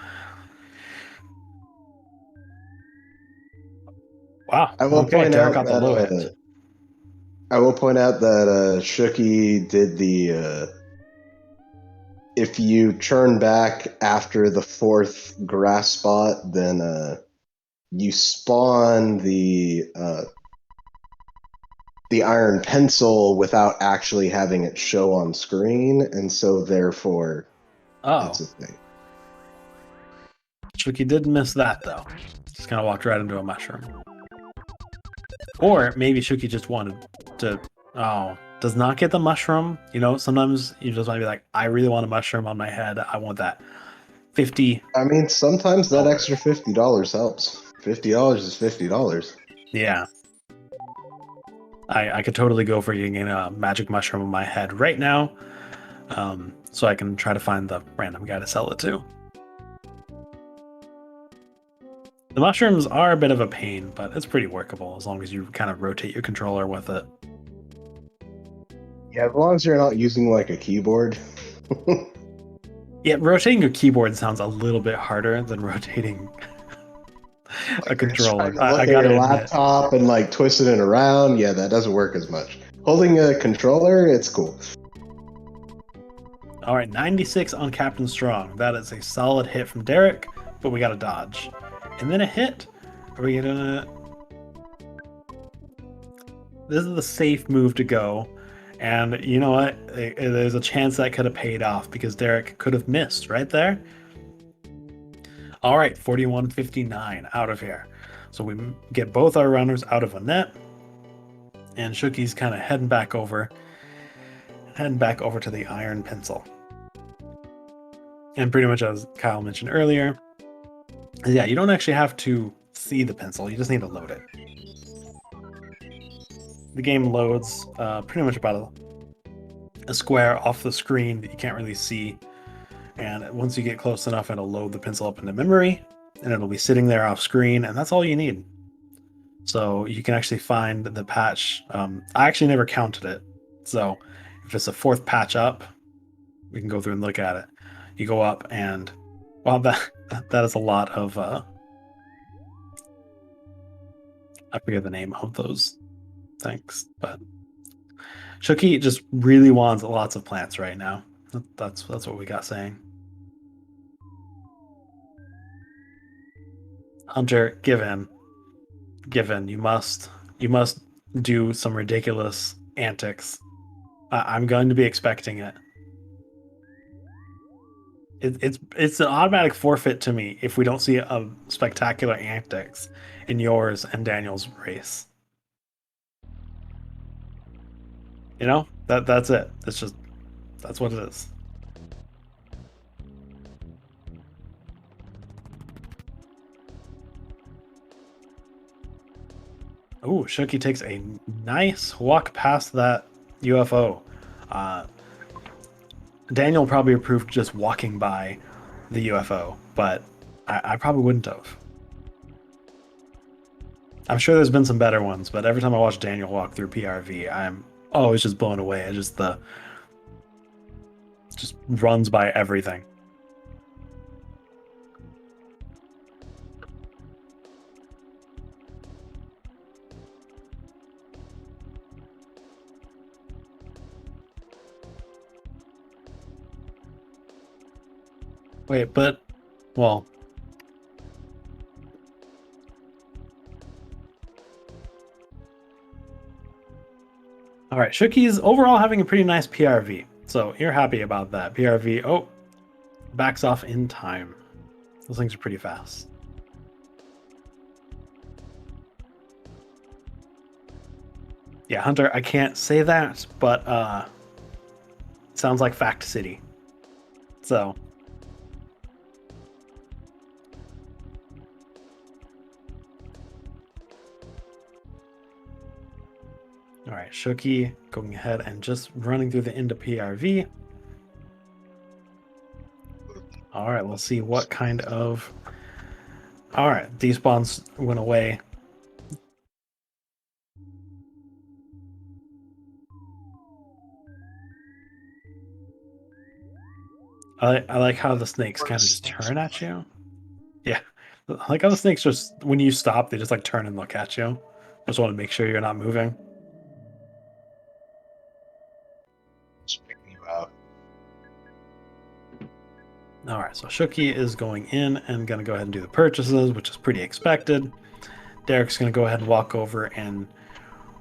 Wow. I will Okay, point Derrick out got the low that hit. Shooky did the if you turn back after the fourth grass spot, then you spawn the iron pencil without actually having it show on screen, and so therefore it's Oh, a thing. Tricky did miss that though. Just kind of walked right into a mushroom. Or maybe Shuki just wanted to. Oh, does not get the mushroom. You know, sometimes you just want to be like, I really want a mushroom on my head. I want that 50. I mean, sometimes that Oh, extra $50 helps. $50 is $50. yeah. I could totally go for getting a magic mushroom on my head right now, so I can try to find the random guy to sell it to. The mushrooms are a bit of a pain, but it's pretty workable as long as you kind of rotate your controller with it. Yeah, as long as you're not using like a keyboard. Yeah, rotating your keyboard sounds a little bit harder than rotating a Like you're just trying controller. to look I at your gotta admit. laptop and like twisting it around. Yeah, that doesn't work as much. Holding a controller, it's cool. All right, 96 on Captain Strong. That is a solid hit from Derrick, but we got to dodge. And then a hit. Are we gonna? This is the safe move to go. And you know what? There's a chance that could have paid off because Derrick could have missed right there. All right, 41.59 out of here. So we get both our runners out of a net. And Shookie's kind of heading back over to the iron pencil. And pretty much as Kyle mentioned earlier, yeah, you don't actually have to see the pencil, you just need to load it. The game loads pretty much about a square off the screen that you can't really see. And once you get close enough, it'll load the pencil up into memory and it'll be sitting there off screen, and that's all you need. So you can actually find the patch. I actually never counted it. So if it's a fourth patch up, we can go through and look at it. You go up and well, that is a lot of I forget the name of those things, but Chucky just really wants lots of plants right now. That's what we got saying. Hunter, give in. You must do some ridiculous antics. I'm going to be expecting it. It's an automatic forfeit to me if we don't see a spectacular antics in yours and Daniel's race. You know that's it. It's just that's what it is. Oh, Shuki takes a nice walk past that UFO. Uh, Daniel probably approved just walking by the UFO, but I probably wouldn't have. I'm sure there's been some better ones, but every time I watch Daniel walk through PRV, I'm always just blown away. It just runs by everything. Wait, but well, All right, Shookie's overall having a pretty nice PRV, so you're happy about that. PRV, oh, backs off in time. Those things are pretty fast. Yeah, Hunter, I can't say that, but sounds like Fact City. So, all right, Shookie going ahead and just running through the end of PRV. All right, let's see what kind of. All right, despawns went away. I like how the snakes kind of just turn at you. Yeah, I like how the snakes just when you stop, they just like turn and look at you. Just want to make sure you're not moving. Just picking you out. All right, so Shookie is going in and going to go ahead and do the purchases, which is pretty expected. Derrick's going to go ahead and walk over, and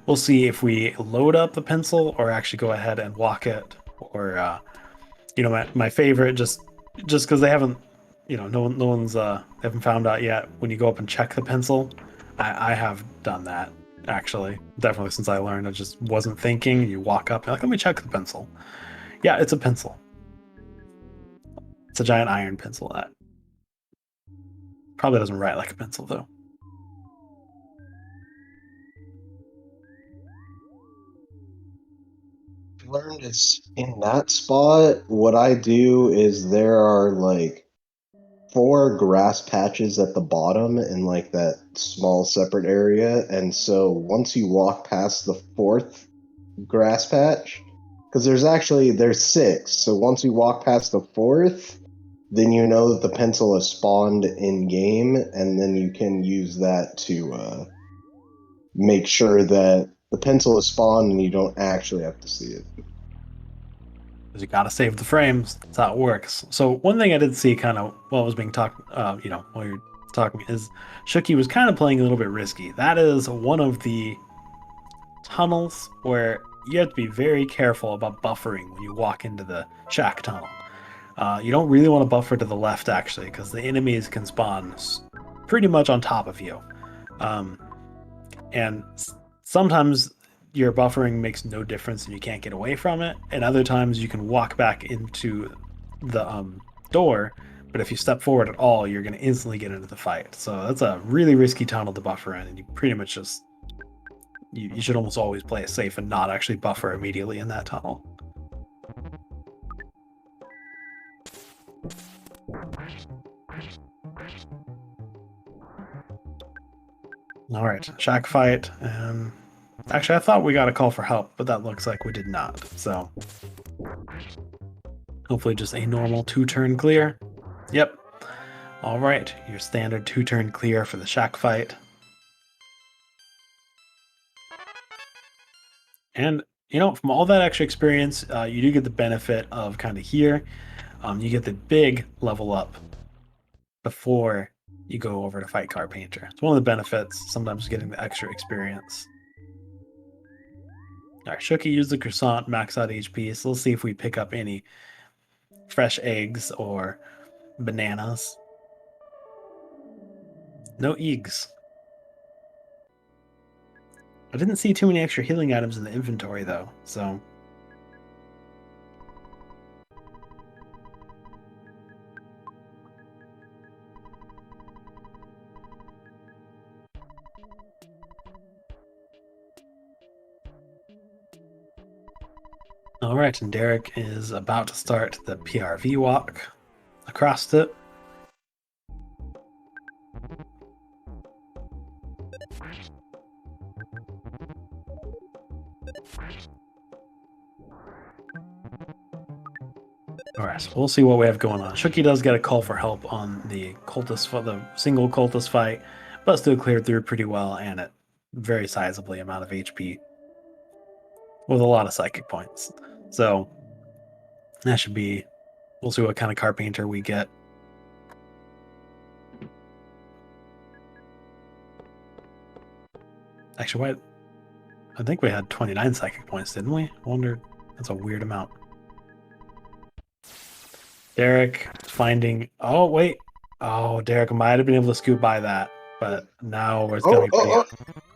we'll see if we load up the pencil or actually go ahead and walk it. Or, my favorite, just because they haven't, no one's they haven't found out yet. When you go up and check the pencil, I have done that actually. Definitely since I learned, I just wasn't thinking. You walk up, you're like, let me check the pencil. Yeah, it's a pencil. It's a giant iron pencil that probably doesn't write like a pencil though. Learned is in that spot, what I do is there are like 4 grass patches at the bottom in like that small separate area. And so once you walk past the 4th grass patch, because there's 6. So once you walk past the 4th, then you know that the pencil is spawned in game, and then you can use that to make sure that the pencil is spawned and you don't actually have to see it. Because you got to save the frames. That's how it works. So one thing I did see kind of while was being talked, while you're talking, is Shookie was kind of playing a little bit risky. That is one of the tunnels where you have to be very careful about buffering when you walk into the shack tunnel. You don't really want to buffer to the left actually, because the enemies can spawn pretty much on top of you, um, and sometimes your buffering makes no difference and you can't get away from it, and other times you can walk back into the door, but if you step forward at all, you're going to instantly get into the fight. So that's a really risky tunnel to buffer in, and you pretty much just you should almost always play it safe and not actually buffer immediately in that tunnel. All right, shack fight. Actually, I thought we got a call for help, but that looks like we did not. So hopefully just a normal 2-turn clear. Yep. All right, your standard 2-turn clear for the shack fight. And, from all that extra experience, you do get the benefit of kind of here. You get the big level up before you go over to fight Carpainter. It's one of the benefits, sometimes getting the extra experience. All right, Shookie used the croissant, max out HP, so let's see if we pick up any fresh eggs or bananas. No eggs. I didn't see too many extra healing items in the inventory, though, so... All right, and Derrick is about to start the PRV walk across it. All right, so we'll see what we have going on. Shookie does get a call for help on the single cultist fight, but still cleared through pretty well and at very sizably amount of HP with a lot of psychic points. So that should be. We'll see what kind of Carpainter we get. Actually, what? I think we had 29 psychic points, didn't we? I wonder. That's a weird amount. Derrick finding. Oh, wait. Oh, Derrick might have been able to scoot by that, but now it's going to Oh, be pretty. oh,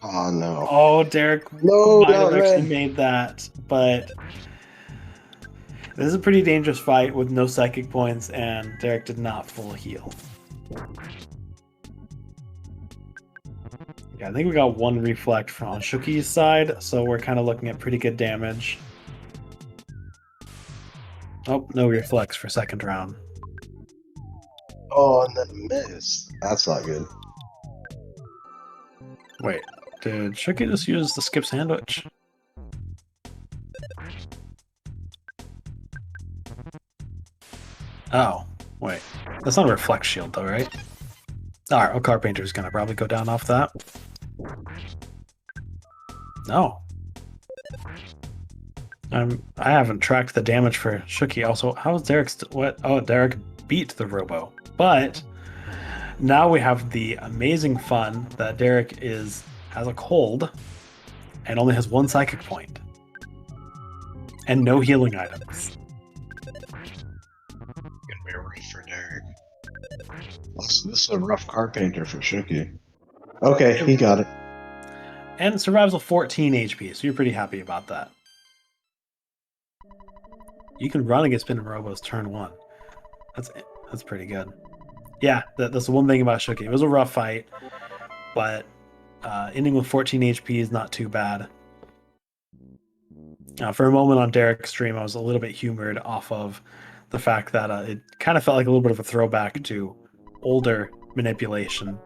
oh. Oh, no. Oh, Derrick No, might have not actually red. made that, but this is a pretty dangerous fight with no psychic points, and Derrick did not full heal. Yeah, I think we got one reflect from on Shookie's side, so we're kind of looking at pretty good damage. Oh, no reflex for second round. Oh, and then missed. That's not good. Wait, did Shookie just use the skip sandwich? Oh, wait. That's not a reflect shield, though, right? Alright, well, Carpenter's gonna probably go down off that. No. I haven't tracked the damage for Shookie. Also, how is Derrick what? Oh, Derrick beat the Robo. But now we have the amazing fun that Derrick has a cold and only has one psychic point. And no healing items. Gonna be a rough for Derrick. This is a rough Carpenter for Shookie. Okay, he got it. And survival 14 HP, so you're pretty happy about that. You can run against Spin and Robos turn 1. That's pretty good. Yeah, that's the one thing about Shookie. It was a rough fight, but ending with 14 HP is not too bad. For a moment on Derrick's stream, I was a little bit humored off of the fact that it kind of felt like a little bit of a throwback to older manipulation,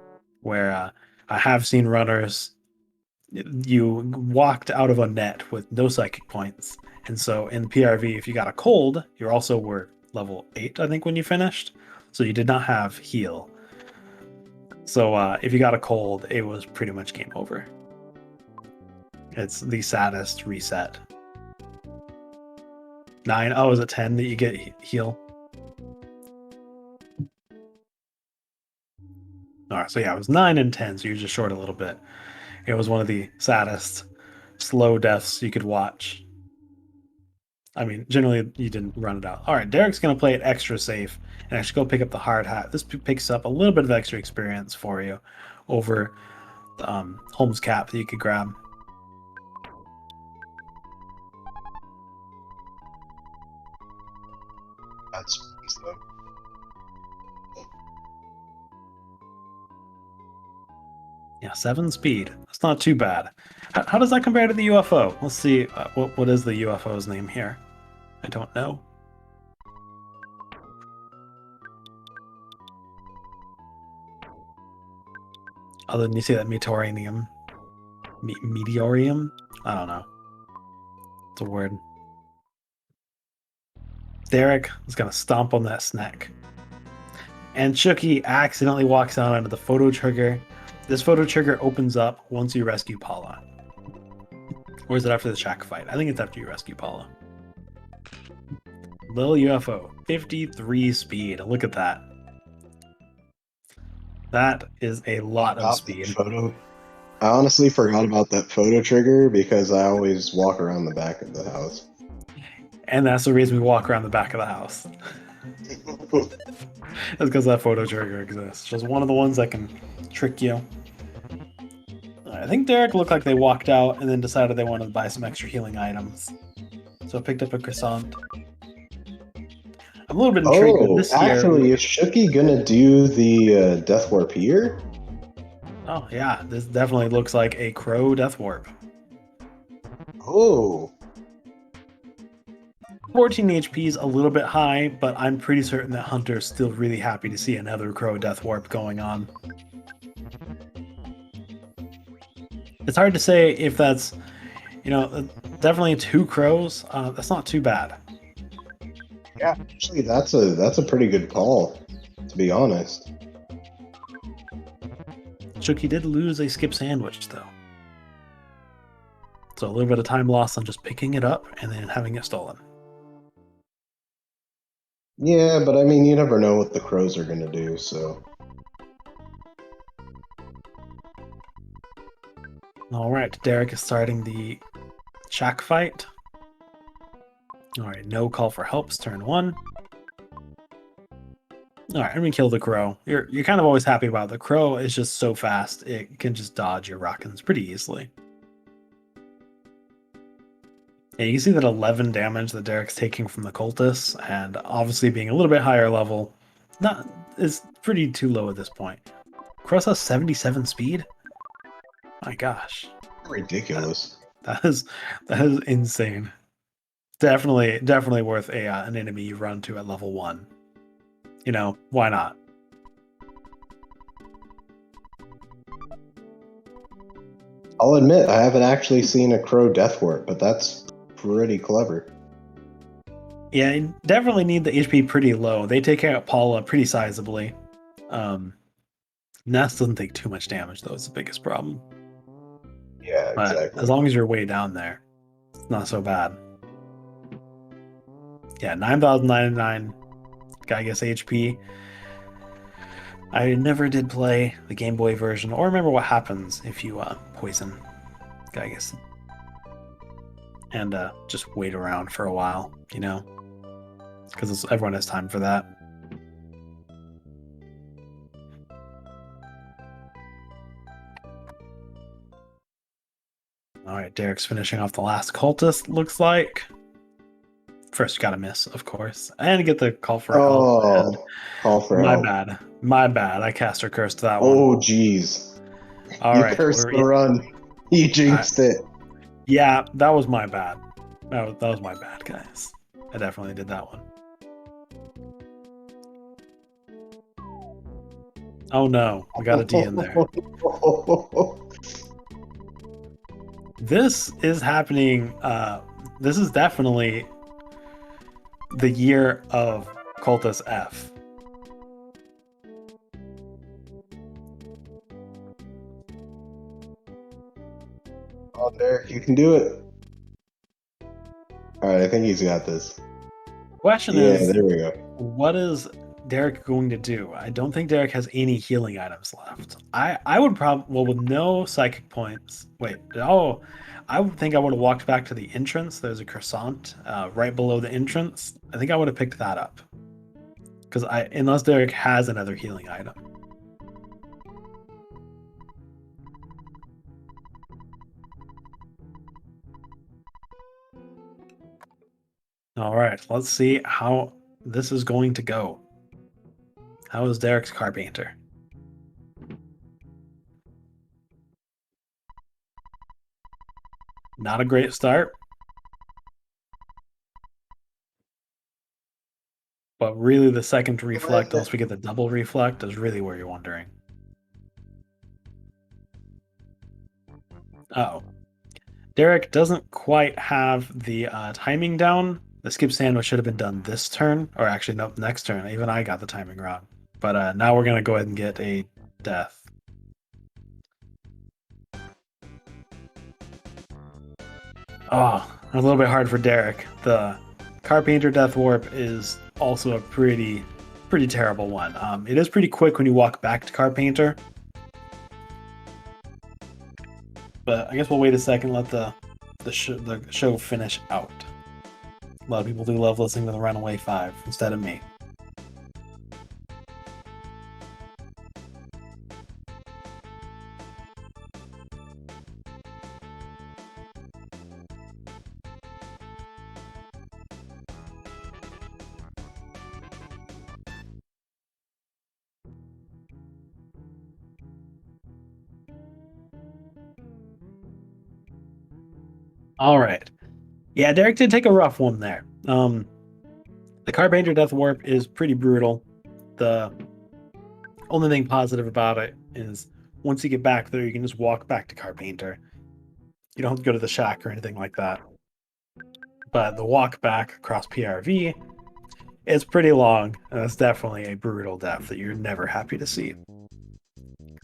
where I have seen runners, you walked out of a net with no psychic points, and so in PRV, if you got a cold, you also were level 8, I think, when you finished, so you did not have heal. So if you got a cold, it was pretty much game over. It's the saddest reset. 9. Oh, is it 10 that you get heal? Alright, so yeah, it was 9 and 10, so you're just short a little bit. It was one of the saddest slow deaths you could watch. I mean, generally you didn't run it out. Alright, Derrick's going to play it extra safe and actually go pick up the hard hat. This picks up a little bit of extra experience for you over the Holmes cap that you could grab. That's slow. Yeah, 7 speed. That's not too bad. How does that compare to the UFO? Let's see. What is the UFO's name here? I don't know. Other than you see that meteorium. Meteorium? I don't know. It's a word. Derrick is going to stomp on that snack. And Shookie accidentally walks out onto the photo trigger. This photo trigger opens up once you rescue Paula. Or is it after the shack fight? I think it's after you rescue Paula. Little UFO, 53 speed. Look at that. That is a lot of speed. Photo. I honestly forgot about that photo trigger because I always walk around the back of the house. And that's the reason we walk around the back of the house. That's because that photo trigger exists. Just one of the ones that can trick you. I think Derrick looked like they walked out and then decided they wanted to buy some extra healing items. So I picked up a croissant. I'm a little bit intrigued with this year. Actually, is Shookie gonna do the Death Warp here? Oh yeah, this definitely looks like a Crow Death Warp. Oh. 14 HP is a little bit high, but I'm pretty certain that Hunter's still really happy to see another Crow Death Warp going on. It's hard to say if that's, definitely 2 crows. That's not too bad. Yeah, actually, that's a pretty good call, to be honest. Shookie did lose a skip sandwich, though. So a little bit of time lost on just picking it up and then having it stolen. Yeah, but I mean, you never know what the crows are gonna do, so. All right, Derrick is starting the shack fight. All right, no call for helps, turn one. All right, I'm gonna kill the crow. You're kind of always happy about it. The crow is just so fast; it can just dodge your rockins pretty easily. Yeah, you can see that 11 damage that Derrick's taking from the cultists, and obviously being a little bit higher level, not is pretty too low at this point. Cross has 77 speed. My gosh, that, Ridiculous. that is that is insane. Definitely worth a an enemy you run to at level 1. You know, why not? I'll admit I haven't actually seen a crow death warp, but that's pretty clever. Yeah, you definitely need the HP pretty low. They take out Paula pretty sizably. Nest doesn't take too much damage though, it's the biggest problem. Yeah, But as exactly. long as you're way down there, it's not so bad. Yeah, 9,099 guy gets HP. I never did play the Game Boy version or remember what happens if you poison Gygas and just wait around for a while, you know, because everyone has time for that. All right, Derrick's finishing off the last cultist, looks like. First, you gotta miss, of course, and get the call for help. And Oh, call for my help. bad, my bad. I cast her curse to that one. Oh, jeez. All You right, cursed the run. You I, jinxed it. yeah, that was my bad. That was my bad, guys. I definitely did that one. Oh no, we got a D in there. This is happening. This is definitely the year of Cultus F. Oh, Derek, you can do it. All right, I think he's got this. Question Yeah, is, there we go. what is Derrick going to do? I don't think Derrick has any healing items left. I would probably, well, with no psychic points. Wait, oh, I would think I would have walked back to the entrance. There's a croissant right below the entrance. I think I would have picked that up because unless Derrick has another healing item. All right, let's see how this is going to go. How is Derrick's Carpainter? Not a great start, but really the second reflect, unless we get the double reflect, is really where you're wondering. Uh-oh. Derrick doesn't quite have the timing down. The skip sandwich should have been done this turn, or actually, no, next turn. Even I got the timing wrong. But now we're going to go ahead and get a death. Oh, a little bit hard for Derrick. The Carpainter Death Warp is also a pretty terrible one. It is pretty quick when you walk back to Carpainter. But I guess we'll wait a second, let the show finish out. A lot of people do love listening to the Runaway 5 instead of me. All right. Yeah, Derrick did take a rough one there. The Carpainter Death Warp is pretty brutal. The only thing positive about it is once you get back there, you can just walk back to Carpainter. You don't have to go to the shack or anything like that. But the walk back across PRV is pretty long, and it's definitely a brutal death that you're never happy to see.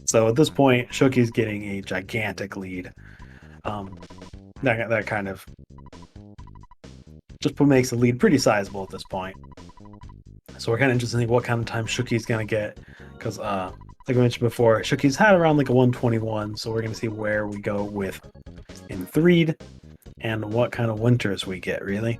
So at this point, Shookie's getting a gigantic lead. That kind of just makes the lead pretty sizable at this point. So we're kind of interested in what kind of time Shookie's gonna get, because like I mentioned before, Shookie's had around like a 121, so we're gonna see where we go with in Threed and what kind of winters we get, really.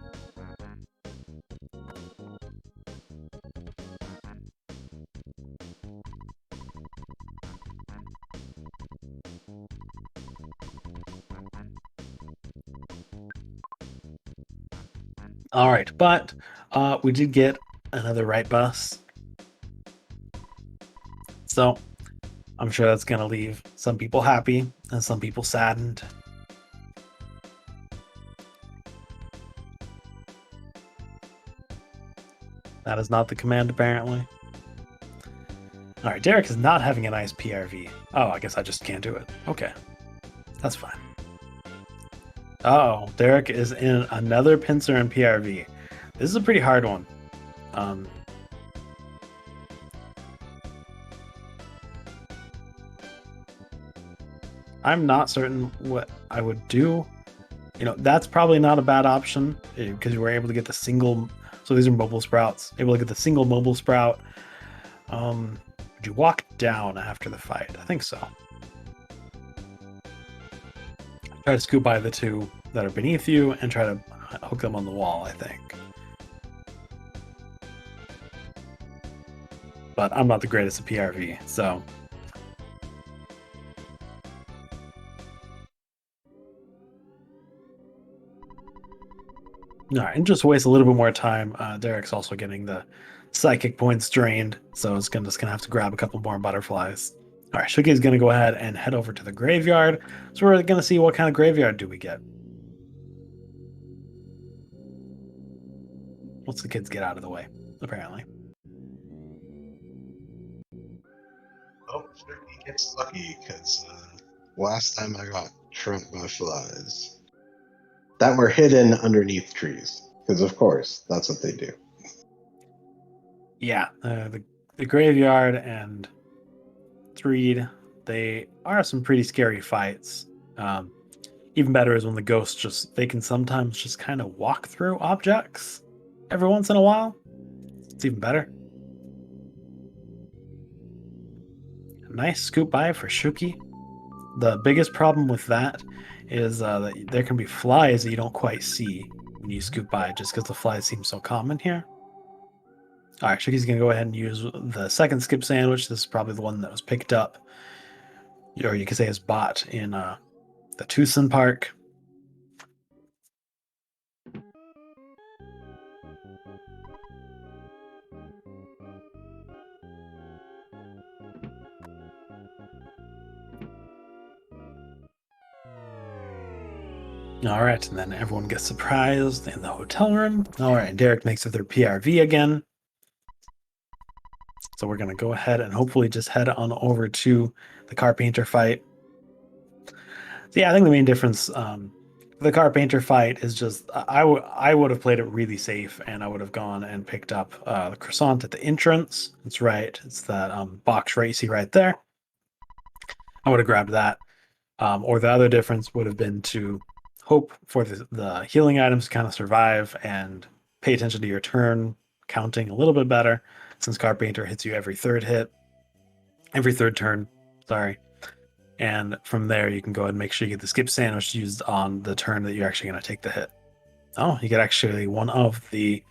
All right, but we did get another right bus, so I'm sure that's gonna leave some people happy and some people saddened. That is not the command, apparently. All right, Derrick is not having a nice PRV. Oh, I guess I just can't do it. Okay, that's fine. Oh, Derrick is in another pincer and PRV. This is a pretty hard one. Um, I'm not certain what I would do. You know, that's probably not a bad option because you were able to get the single. So these are mobile sprouts. Able to get the single mobile sprout. Would you walk down after the fight? I think so. Try to scoop by the two that are beneath you and try to hook them on the wall, I think. But I'm not the greatest at PRV, so. All right, and just waste a little bit more time. Derrick's also getting the psychic points drained, so it's just gonna have to grab a couple more butterflies. All right, Shookie's gonna go ahead and head over to the graveyard. So we're gonna see what kind of graveyard do we get. Once the kids get out of the way, apparently. Oh, sure, he gets lucky because last time I got trapped by flies that were hidden underneath trees. Because of course, that's what they do. Yeah, the graveyard and Threed, they are some pretty scary fights. Um, Even better is when the ghosts they can sometimes just kind of walk through objects every once in a while. It's even better. A nice scoop by for Shuki. The biggest problem with that is that there can be flies that you don't quite see when you scoop by just because the flies seem so common here. All right, Shuki's going to go ahead and use the second skip sandwich. This is probably the one that was picked up, or you could say is bought in the Tucson Park. All right, and then everyone gets surprised in the hotel room. All right, Derrick makes it their PRV again. So we're going to go ahead and hopefully just head on over to the car painter fight. So yeah, I think the main difference the car painter fight is just I would have played it really safe and I would have gone and picked up the croissant at the entrance. That's right. It's that box right you see right there. I would have grabbed that. Or the other difference would have been to hope for the healing items to kind of survive and pay attention to your turn counting a little bit better since Carpenter hits you every third turn. Sorry. And from there, you can go ahead and make sure you get the skip sandwich used on the turn that you're actually going to take the hit. Oh, you get actually one of the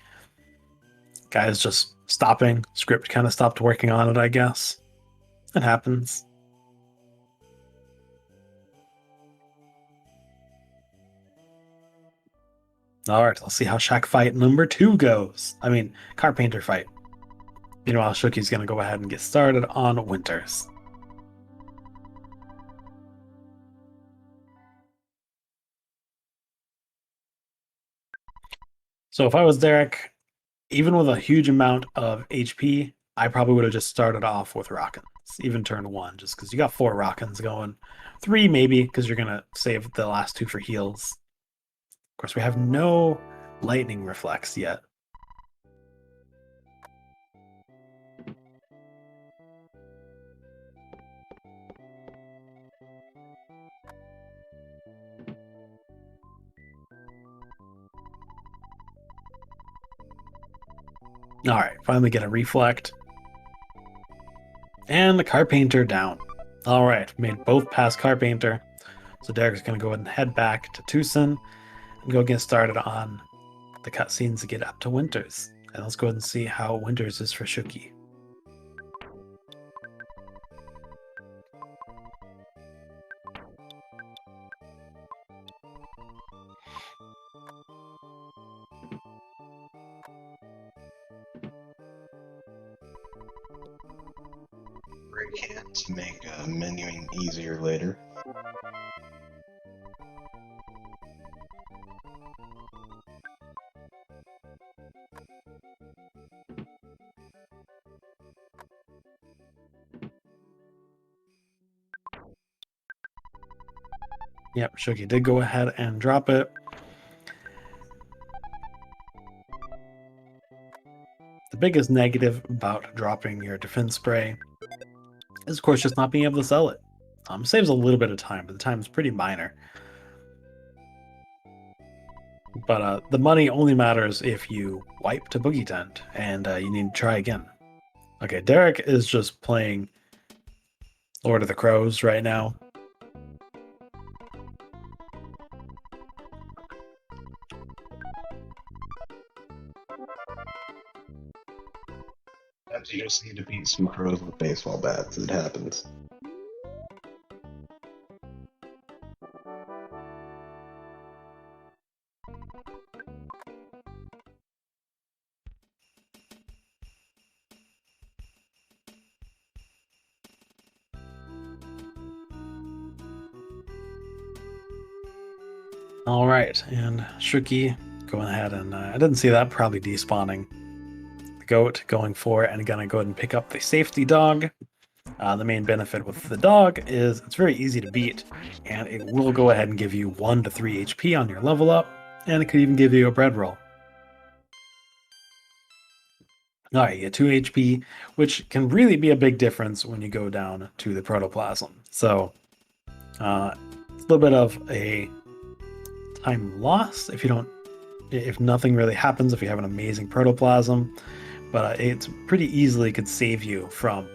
guys just stopping. Script kind of stopped working on it, I guess. It happens. All right, let's see how Shack fight number 2 goes. I mean, Carpenter fight. Meanwhile, Shookie's going to go ahead and get started on Winters. So if I was Derrick, even with a huge amount of HP, I probably would have just started off with Rockins, even turn 1, just because you got 4 Rockins going. 3 maybe, because you're going to save the last 2 for heals. Of course, we have no Lightning Reflex yet. All right, finally get a Reflect. And the Carpainter down. All right, made both past Carpainter. So Derrick's going to go ahead and head back to Tucson and go get started on the cutscenes to get up to Winters. And let's go ahead and see how Winters is for Shookie. Break hand to make menuing easier later. Yep, Shookie did go ahead and drop it. The biggest negative about dropping your defense spray is, of course, just not being able to sell it. Saves a little bit of time, but the time is pretty minor. But the money only matters if you wipe to Boogie Tent, and you need to try again. Okay, Derrick is just playing Lord of the Crows right now. Sometimes you just need to beat some crows with baseball bats. It happens. All right, and Shookie going ahead and I didn't see that, probably despawning the goat, going for it, and gonna go ahead and pick up the safety dog. The main benefit with the dog is it's very easy to beat, and it will go ahead and give you 1 to 3 HP on your level up, and it could even give you a bread roll. All right, you get 2 HP, which can really be a big difference when you go down to the protoplasm. So, it's a little bit of a time loss if nothing really happens, if you have an amazing protoplasm, but it's pretty easily could save you from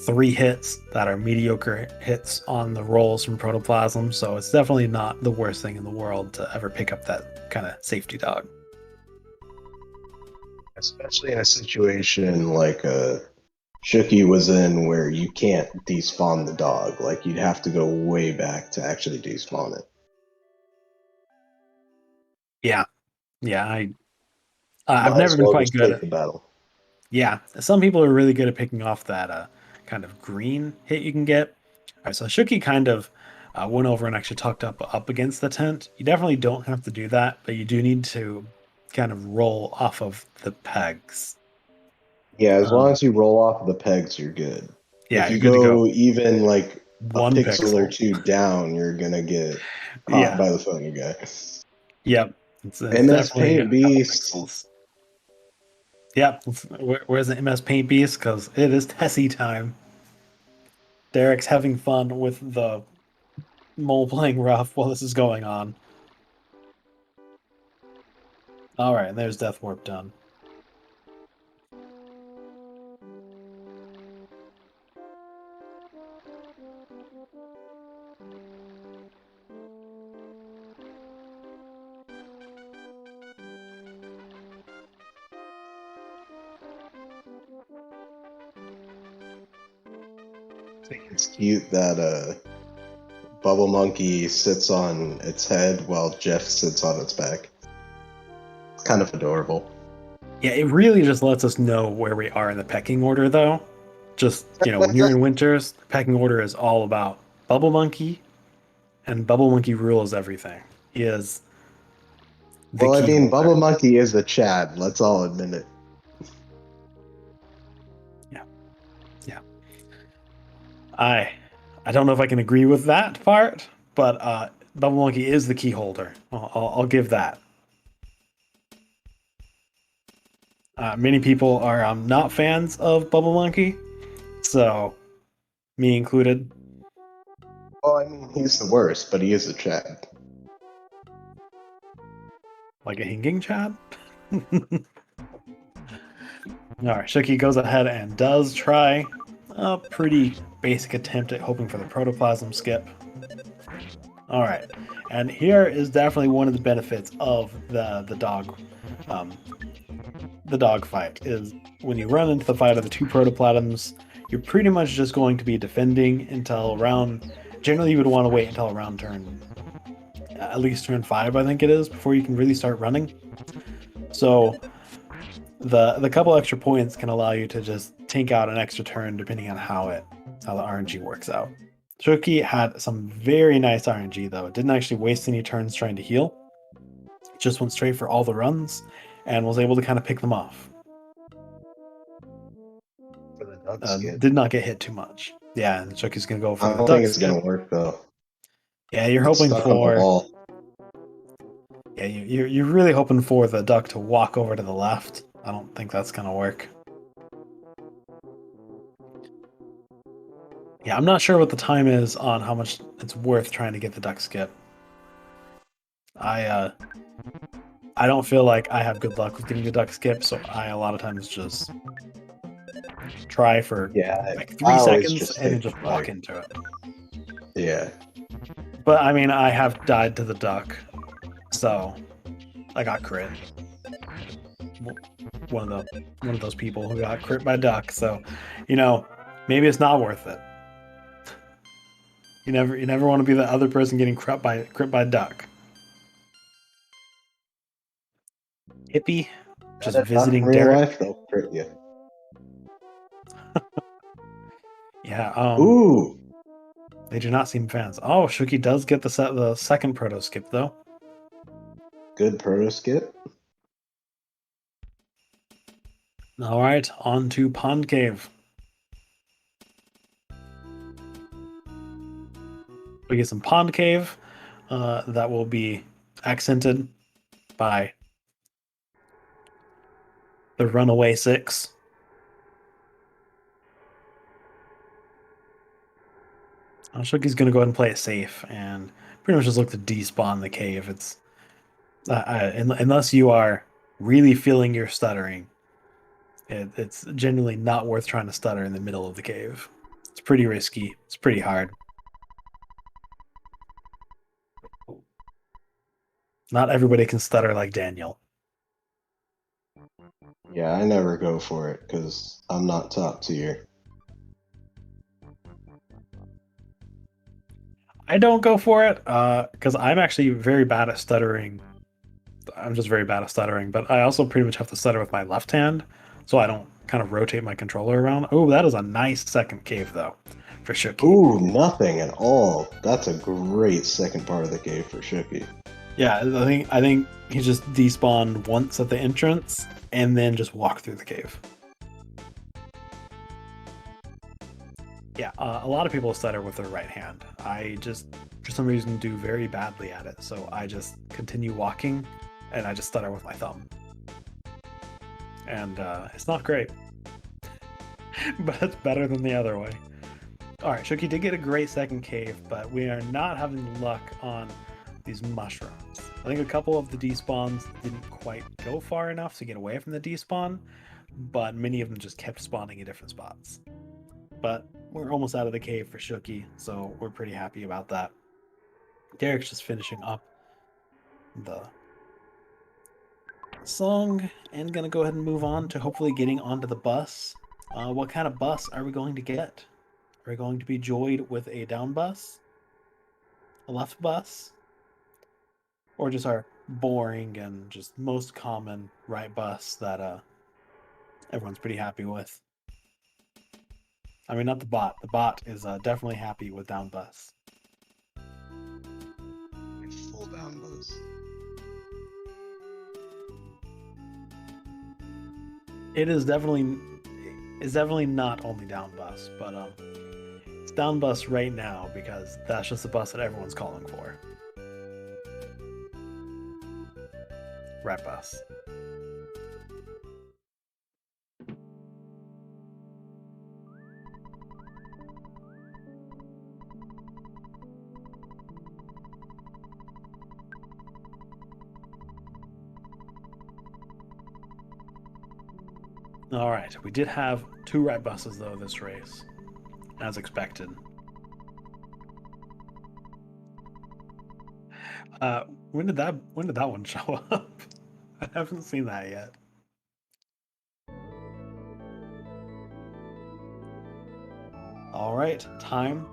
3 hits that are mediocre hits on the rolls from protoplasm. So it's definitely not the worst thing in the world to ever pick up that kind of safety dog. Especially in a situation like Shookie was in where you can't despawn the dog. Like, you'd have to go way back to actually despawn it. Yeah, I've Might never as been well quite just good take at. the battle. Yeah, some people are really good at picking off that kind of green hit you can get. All right, so Shookie kind of went over and actually tucked up against the tent. You definitely don't have to do that, but you do need to kind of roll off of the pegs. Yeah, as long Um, as you roll off the pegs, you're good. yeah, If you're you good to go. go even like a 1 pixel or pixel. 2 down, you're gonna get caught Yeah. by the phony guy. Yep. It's MS definitely Paint a couple Beast. pixels. Yep. Where's the MS Paint Beast? Because it is Tessie time. Derrick's having fun with the mole playing rough while this is going on. All right, there's Death Warp done. I think it's cute that Bubble Monkey sits on its head while Jeff sits on its back. It's kind of adorable. Yeah, it really just lets us know where we are in the pecking order, though. Just, when you're in Winters, the pecking order is all about Bubble Monkey, and Bubble Monkey rules everything. He is the Well, I key mean, holder. Bubble Monkey is a Chad. Let's all admit it. Yeah. Yeah. I don't know if I can agree with that part, but Bubble Monkey is the key holder. I'll give that. Many people are not fans of Bubble Monkey, so me included. Well, I mean, he's the worst, but he is a Chad. Like a hinging Chad. All right, Shookie goes ahead and does try A pretty basic attempt at hoping for the protoplasm skip. All right, and here is definitely one of the benefits of um, the dog fight is when you run into the fight of the two protoplasms, you're pretty much just going to be defending until round. Generally, you would want to wait until around turn, at least turn 5, I think it is, before you can really start running. So the couple extra points can allow you to just tank out an extra turn depending on how the RNG works out. Shookie had some very nice RNG though. It didn't actually waste any turns trying to heal. It just went straight for all the runs and was able to kind of pick them off. For the duck skip. Did not get hit too much. Yeah, and Shookie's gonna go for I the don't duck think it's skip. gonna work though. Yeah, you're It's hoping stuck on the for. wall. Yeah, you're really hoping for the duck to walk over to the left. I don't think that's gonna work. Yeah, I'm not sure what the time is on how much it's worth trying to get the duck skip. I I don't feel like I have good luck with getting the duck skip, so I a lot of times just try for Yeah, like I three always seconds just and then take the just walk fight. into it. Yeah. But I mean, I have died to the duck, so I got crit. One of those people who got crit by duck. So, you know, maybe it's not worth it. You never want to be the other person getting crit by duck. Hippie, Got just a duck in visiting real Derrick. life, they'll crit you. Yeah, Ooh, they do not seem fans. Oh, Shuki does get the second proto skip though. good proto skip. All right, on to Pond Cave. We get some Pond Cave that will be accented by the Runaway Six. Shuki's going to go ahead and play it safe and pretty much just look to despawn the cave. It's unless you are really feeling your stuttering, it's genuinely not worth trying to stutter in the middle of the cave. It's pretty risky. It's pretty hard. Not everybody can stutter like Daniel. Yeah, I never go for it because I'm not top tier. I don't go for it because I'm actually very bad at stuttering. I'm just very bad at stuttering, but I also pretty much have to stutter with my left hand, so I don't kind of rotate my controller around. Oh, that is a nice second cave though, for Shuki. Ooh, nothing at all. That's a great second part of the game for Shooky. Yeah, I think he just despawned once at the entrance and then just walked through the cave. Yeah, a lot of people stutter with their right hand. I just, for some reason, do very badly at it. So I just continue walking and I just stutter with my thumb. And it's not great, but it's better than the other way. All right, Shuki did get a great second cave, but we are not having luck on these mushrooms. I think a couple of the despawns didn't quite go far enough to get away from the despawn, but many of them just kept spawning in different spots. But we're almost out of the cave for Shuki, so we're pretty happy about that. Derrick's just finishing up the song and gonna go ahead and move on to hopefully getting onto the bus. What kind of bus are we going to get? Are we going to be joyed with a down bus, a left bus, or just our boring and just most common right bus that everyone's pretty happy with? I mean, not the bot. The bot is definitely happy with down bus. Full down buzz. It's definitely not only down bus, but it's down bus right now because that's just the bus that everyone's calling for. Right bus. All right, we did have two right buses though this race. as expected. When did that one show up? I haven't seen that yet. All right, time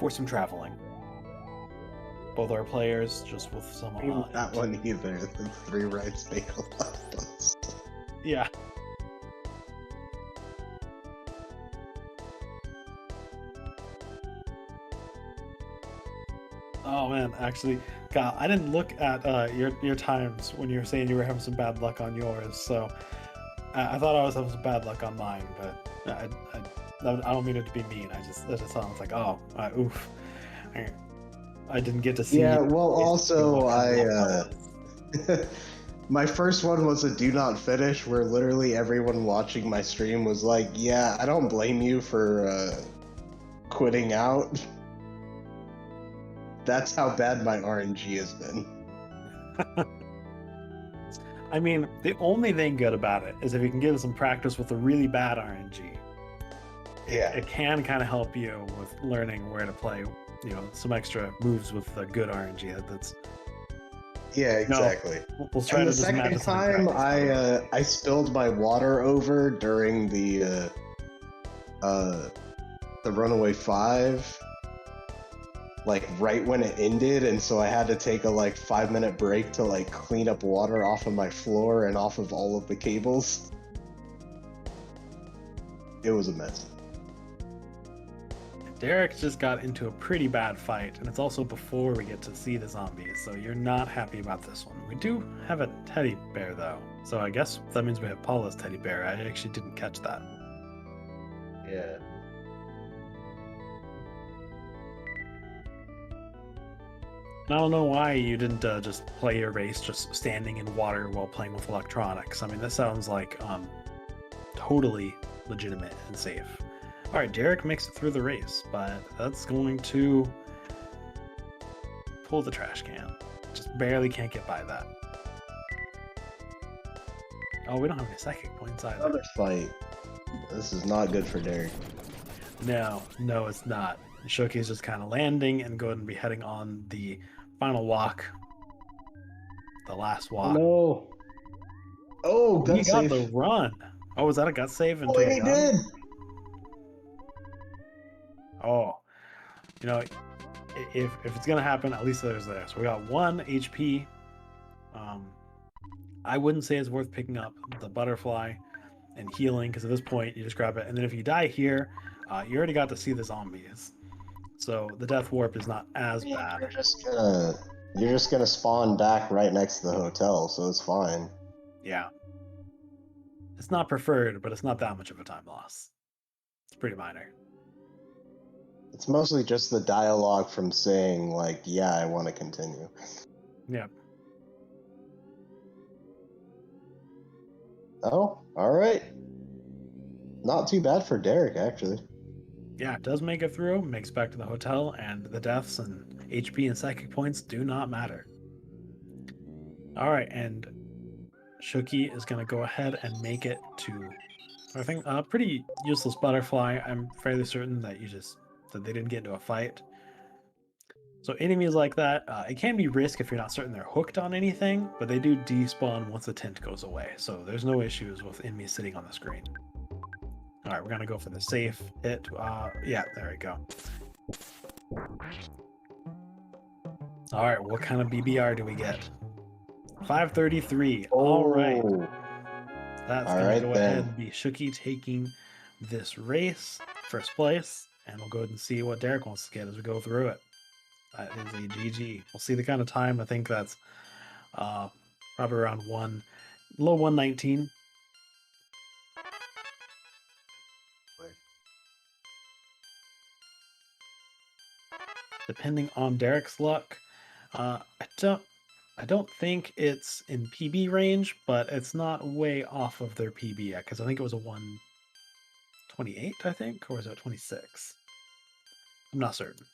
for some traveling. Both our players just with some. That one either. The 3 rights make a lot of us. Yeah. Oh man, actually, God, I didn't look at your times when you were saying you were having some bad luck on yours. So I thought I was having some bad luck on mine, but I don't mean it to be mean. I just thought it's like, oh, oof. I didn't get to see. Yeah, well, also my first one was a do not finish, where literally everyone watching my stream was like, "Yeah, I don't blame you for quitting out." That's how bad my RNG has been. I mean, the only thing good about it is if you can get some practice with a really bad RNG. Yeah, it can kind of help you with learning where to play. You know, some extra moves with the good RNG. That's yeah, exactly. We'll try And to the just match second this in time, practice. I spilled my water over during the Runaway 5, like right when it ended, and so I had to take a like 5-minute break to like clean up water off of my floor and off of all of the cables. It was a mess. Derrick just got into a pretty bad fight, and it's also before we get to see the zombies, so you're not happy about this one. We do have a teddy bear, though, so I guess that means we have Paula's teddy bear. I actually didn't catch that. Yeah. I don't know why you didn't just play your race just standing in water while playing with electronics. I mean, this sounds like totally legitimate and safe. All right, Derrick makes it through the race, but that's going to pull the trash can. Just barely can't get by that. Oh, we don't have any psychic points either. Another fight. This is not good for Derrick. No, it's not. Shookie's just kind of landing and going to be heading on the final walk. The last walk. No. Oh, gut He got save. the run. Oh, was that a gut save into Oh, a he gun? did. Oh, you know, if it's gonna happen, at least there's there. So we got 1 HP. I wouldn't say it's worth picking up the butterfly and healing, because at this point you just grab it, and then if you die here, you already got to see the zombies. So the death warp is not as bad. You're just gonna spawn back right next to the hotel, so it's fine. Yeah. It's not preferred, but it's not that much of a time loss. It's pretty minor. It's mostly just the dialogue from saying, like, yeah, I want to continue. Yeah. Oh, alright. Not too bad for Derrick, actually. Yeah, it does make it through, makes it back to the hotel, and the deaths and HP and psychic points do not matter. Alright, and Shookie is going to go ahead and make it to, I think, a pretty useless butterfly. I'm fairly certain that that they didn't get into a fight. So enemies like that, it can be risk if you're not certain they're hooked on anything, but they do despawn once the tint goes away. So there's no issues with enemies sitting on the screen. All right, we're gonna go for the safe hit. Yeah, there we go. All right, what kind of BBR do we get? 533. Oh. All right. That's All gonna right, go then. ahead and be Shookie taking this race, first place, and we'll go ahead and see what Derrick wants to get as we go through it. That is a GG. We'll see the kind of time. I think that's probably around low 119. Depending on Derrick's luck, I don't think it's in PB range, but it's not way off of their PB yet, because I think it was a 128, I think, or was it 26? I'm not certain.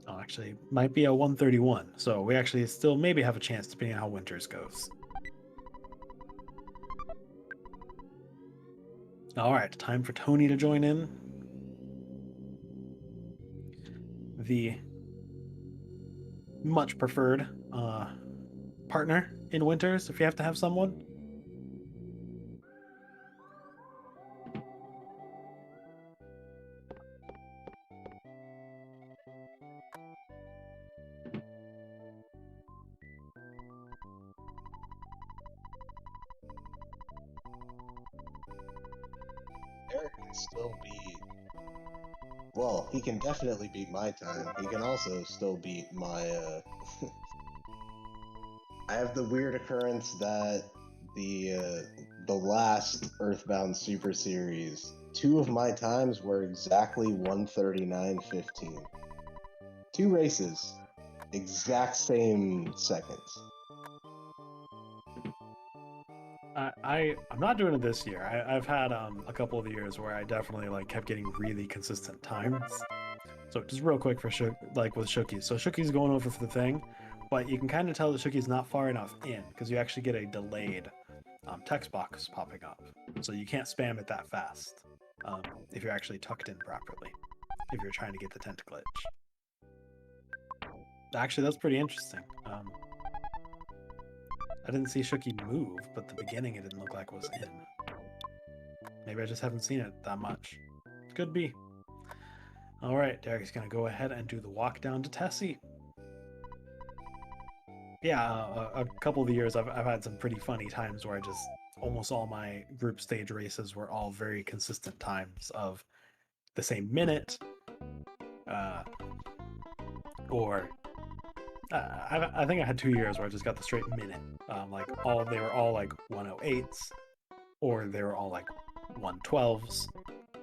Oh, actually, might be a 131. So we actually still maybe have a chance depending on how Winters goes. All right, time for Tony to join in. The much preferred partner in winters if you have to have someone. Derrick can still beat. Well, he can definitely beat my time. He can also still beat my. I have the weird occurrence that the last Earthbound Super Series, two of my times were exactly 1:39:15. Two races, exact same seconds. I'm not doing it this year. I've had a couple of years where I definitely like kept getting really consistent times. So just real quick for like with Shookie. So Shookie's going over for the thing, but you can kind of tell that Shookie's not far enough in because you actually get a delayed text box popping up. So you can't spam it that fast if you're actually tucked in properly. If you're trying to get the tent glitch. Actually, that's pretty interesting. I didn't see Shookie move, but the beginning it didn't look like it was in. Maybe I just haven't seen it that much. Could be. All right, Derrick's gonna go ahead and do the walk down to Tessie. Yeah, a couple of the years I've had some pretty funny times where I just almost all my group stage races were all very consistent times of the same minute, uh, or I think I had 2 years where I just got the straight minute. Like they were all like 108s, or they were all like 112s.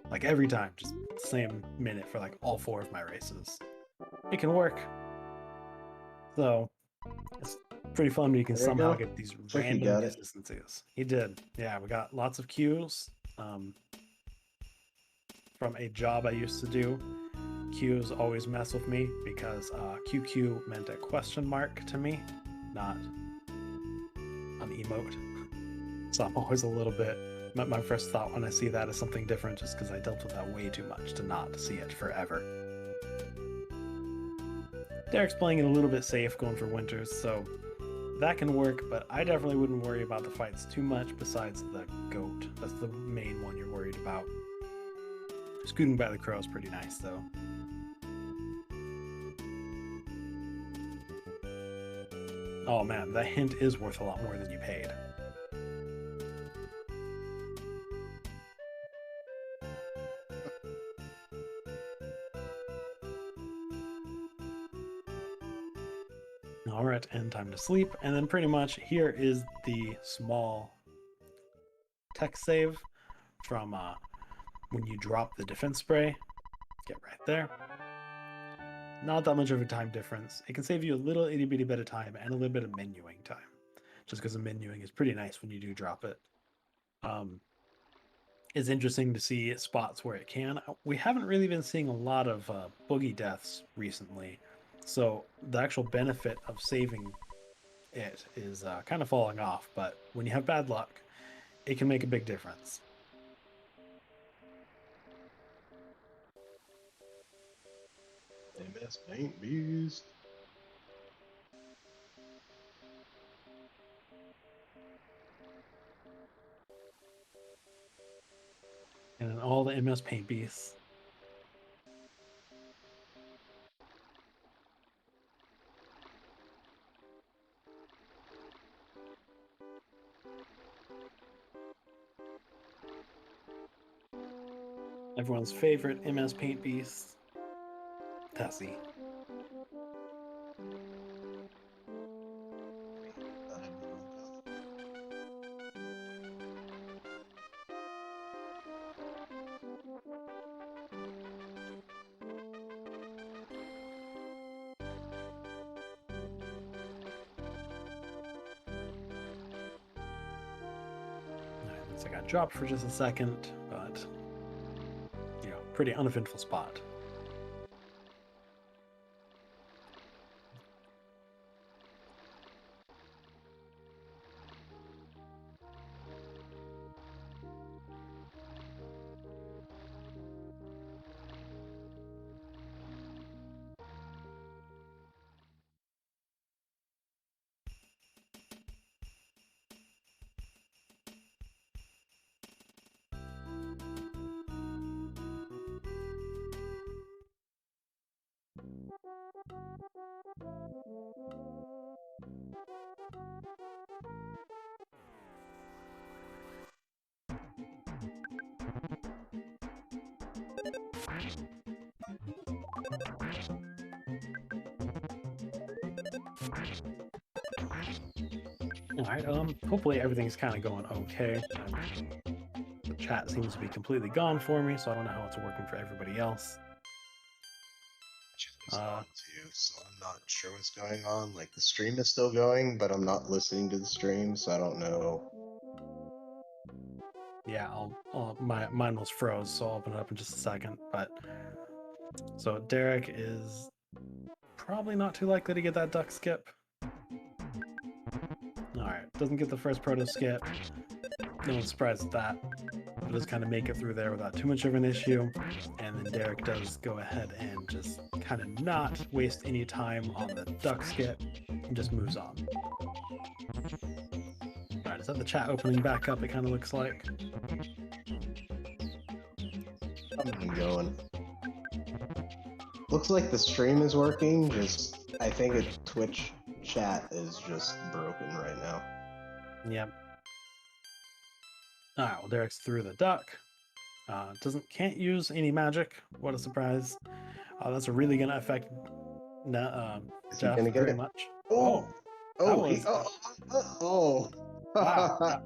Like every time, just same minute for like all four of my races. It can work. So it's pretty fun when you can There you somehow go. get these Shookie random got it. consistencies. He did. Yeah, we got lots of cues from a job I used to do. Q's always mess with me because QQ meant a question mark to me, not an emote. So I'm always a little bit. My first thought when I see that is something different just because I dealt with that way too much to not see it forever. Derrick's playing it a little bit safe going for Winters, so that can work, but I definitely wouldn't worry about the fights too much besides the goat. That's the main one you're worried about. Scooting by the crow is pretty nice, though. Oh man, that hint is worth a lot more than you paid. All right, and time to sleep. And then pretty much here is the small text save from when you drop the defense spray. Get right there. Not that much of a time difference. It can save you a little itty bitty bit of time and a little bit of menuing time. Just because the menuing is pretty nice when you do drop it. It's interesting to see spots where it can. We haven't really been seeing a lot of Boogey deaths recently. So the actual benefit of saving it is kind of falling off. But when you have bad luck, it can make a big difference. MS Paint Beast. And all the MS Paint Beasts. Everyone's favorite MS Paint Beast, Tessie. So I got dropped for just a second, but pretty uneventful spot. All right. Hopefully everything's kind of going okay. The chat seems to be completely gone for me, so I don't know how it's working for everybody else. It's on too, so I'm not sure what's going on. Like the stream is still going, but I'm not listening to the stream, so I don't know. Yeah, mine was froze, so I'll open it up in just a second. But so Derrick is probably not too likely to get that duck skip. All right, doesn't get the first proto skip. No one's surprised at that. But does kind of make it through there without too much of an issue. And then Derrick does go ahead and just kind of not waste any time on the duck skip and just moves on. All right, is that the chat opening back up? It kind of looks like. I'm going. Looks like the stream is working. Just I think Twitch chat is just broken right now. Yep. All right, well, Derrick's through the duck. Can't use any magic. What a surprise. That's really going to affect Jeff gonna get pretty it? much. Oh! Oh! Was, Wow!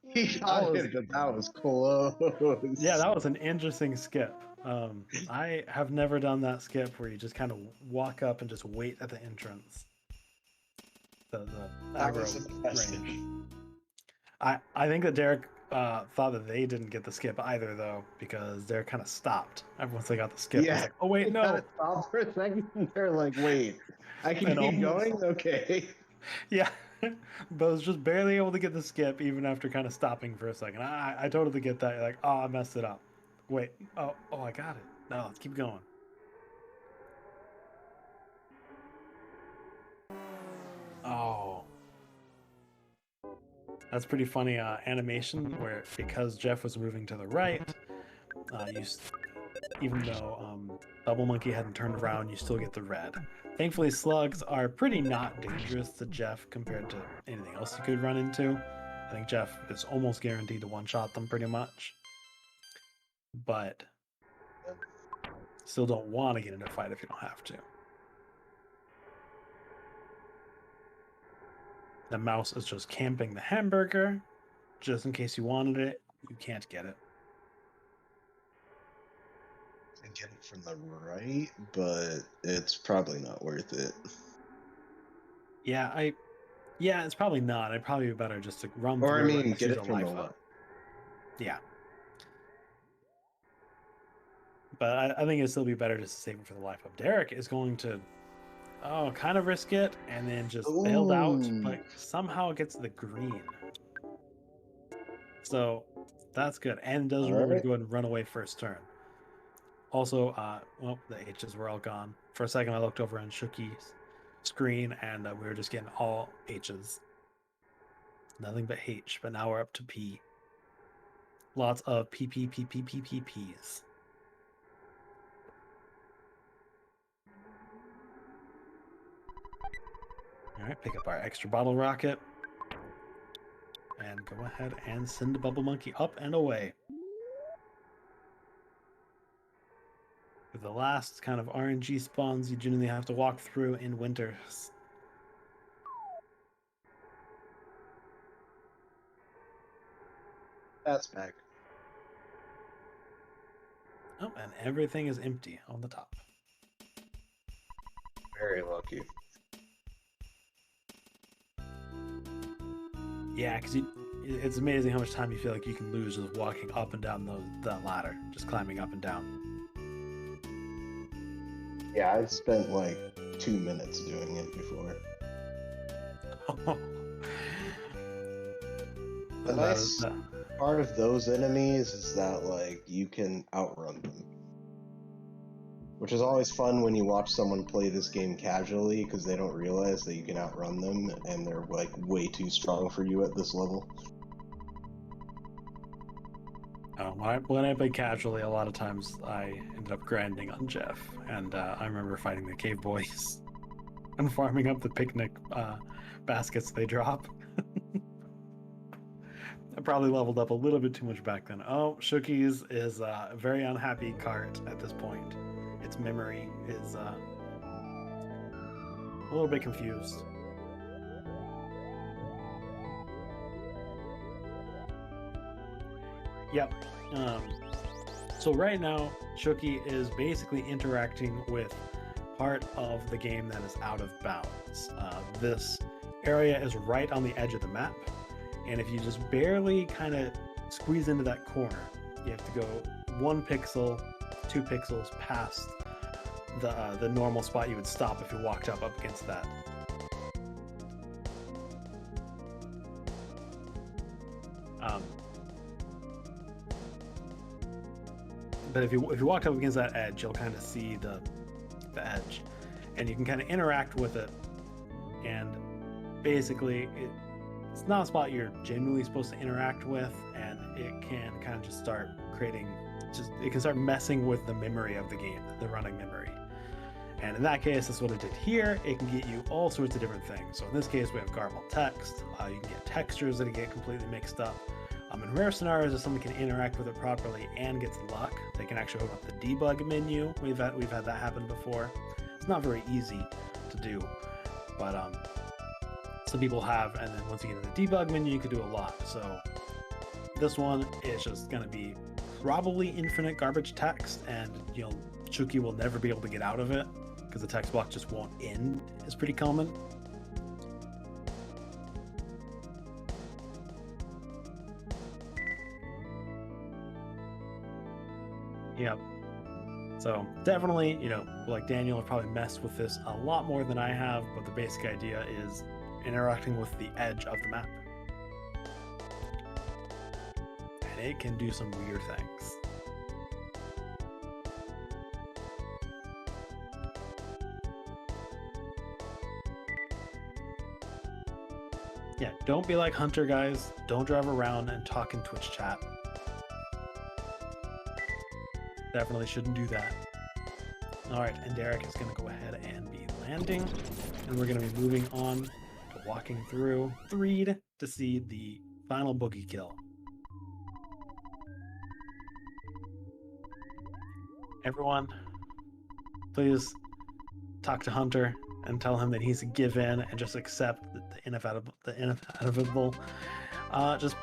He got it, but that was close. Yeah, that was an interesting skip. I have never done that skip where you just kind of walk up and just wait at the entrance. The aggro range. I think that Derrick thought that they didn't get the skip either, though, because they're kind of stopped. Once they got the skip, it's like, oh wait, no. Stopped for a second. They're like, wait, I can keep going? Okay. Yeah, but I was just barely able to get the skip even after kind of stopping for a second. I totally get that. You're like, oh, I messed it up. Wait, oh, I got it. No, let's keep going. Oh. That's pretty funny animation where, because Jeff was moving to the right, even though Bubble Monkey hadn't turned around, you still get the red. Thankfully, slugs are pretty not dangerous to Jeff compared to anything else you could run into. I think Jeff is almost guaranteed to one-shot them pretty much. But still don't want to get into a fight if you don't have to. The mouse is just camping the hamburger, just in case you wanted it. You can't get it. I can get it from the right, but it's probably not worth it. Yeah, it's probably not. I'd probably be better just to run or through I mean, and get choose it a from life the up. left. Yeah. But I think it'd still be better just to save it for the life up. Derrick is going to kind of risk it and then just bailed out, but somehow gets the green. So that's good. And does remember to go ahead and run away first turn. Also, well, the H's were all gone. For a second, I looked over on Shookie's screen, and we were just getting all H's. Nothing but H, but now we're up to P. Lots of P's. All right, pick up our extra bottle rocket. And go ahead and send the Bubble Monkey up and away. For the last kind of RNG spawns you generally have to walk through in winters. That's back. Oh, and everything is empty on the top. Very lucky. Yeah, because it's amazing how much time you feel like you can lose just walking up and down that ladder, just climbing up and down. Yeah, I've spent like 2 minutes doing it before. The nice part of those enemies is that like you can outrun them, which is always fun when you watch someone play this game casually because they don't realize that you can outrun them and they're like way too strong for you at this level. When I played casually, a lot of times I ended up grinding on Jeff, and I remember fighting the cave boys and farming up the picnic baskets they drop. I probably leveled up a little bit too much back then. Oh, Shookie's is a very unhappy cart at this point. Its memory is a little bit confused. Yep. So right now, Shookie is basically interacting with part of the game that is out of bounds. This area is right on the edge of the map, and if you just barely kind of squeeze into that corner, you have to go 1 pixel, 2 pixels past the normal spot you would stop if you walked up against that. But if you walked up against that edge, you'll kind of see the edge, and you can kind of interact with it. And basically, it's not a spot you're genuinely supposed to interact with, and it can kind of just start creating, it can start messing with the memory of the game, the running memory. And in that case, that's what it did here. It can get you all sorts of different things. So in this case, we have garbled text. You can get textures that get completely mixed up. In rare scenarios, if someone can interact with it properly and gets luck, they can actually open up the debug menu. We've had that happen before. It's not very easy to do, but some people have. And then once you get in the debug menu, you can do a lot. So this one is just going to be probably infinite garbage text, and Shookie will never be able to get out of it because the text block just won't end. Is pretty common. Yep. So definitely, like Daniel have probably messed with this a lot more than I have, but the basic idea is interacting with the edge of the map. And it can do some weird things. Yeah, don't be like Hunter, guys. Don't drive around and talk in Twitch chat. Definitely shouldn't do that. All right, and Derrick is going to go ahead and be landing, and we're going to be moving on to walking through Threed to see the final Boogey kill. Everyone, please talk to Hunter and tell him that he's a give in and just accept the inevitable. Just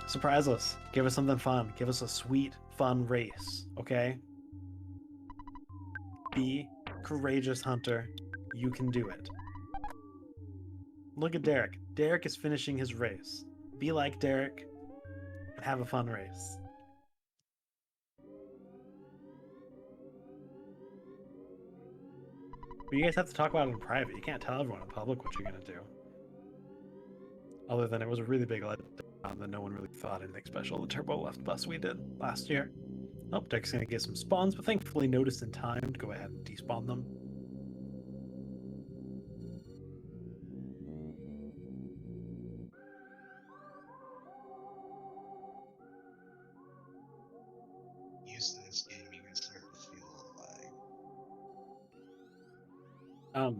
surprise us. Give us something fun. Give us a sweet, fun race, okay? Be courageous, Hunter. You can do it. Look at Derrick. Derrick is finishing his race. Be like Derrick and have a fun race. But you guys have to talk about it in private. You can't tell everyone in public what you're going to do. Other than it was a really big letdown that no one really thought anything special. The turbo left bus we did last year. Oh, Deck's going to get some spawns, but thankfully noticed in time to go ahead and despawn them. Used to this game, you can start to feel like.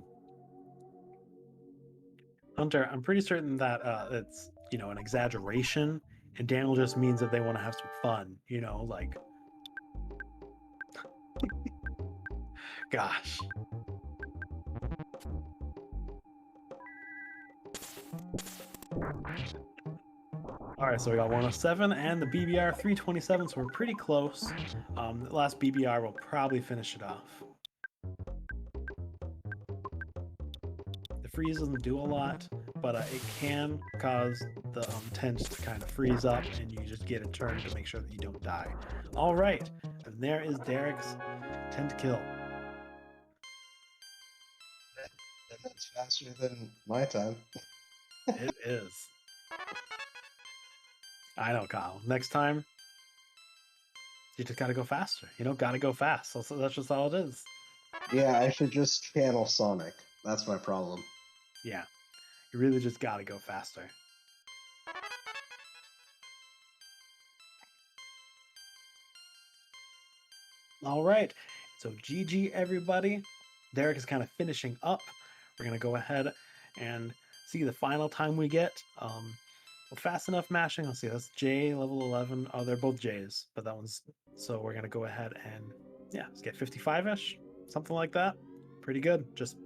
Hunter, I'm pretty certain that it's an exaggeration, and Daniel just means that they want to have some fun. Like, gosh. All right, so we got 107 and the BBR 327, so we're pretty close. The last BBR will probably finish it off. The freeze doesn't do a lot, but it can cause the tents to kind of freeze up, and you just get a turn to make sure that you don't die. All right, and there is Derrick's 10th kill. That's faster than my time. It is. I know, Kyle. Next time, you just gotta go faster. Gotta go fast. So that's just all it is. Yeah, I should just channel Sonic. That's my problem. Yeah, you really just gotta go faster. All right, so GG everybody. Derrick is kind of finishing up. We're gonna go ahead and see the final time we get. Fast enough mashing. Let's see. That's J level 11. Oh, they're both J's, but that one's. So we're gonna go ahead and let's get 55ish, something like that. Pretty good. Just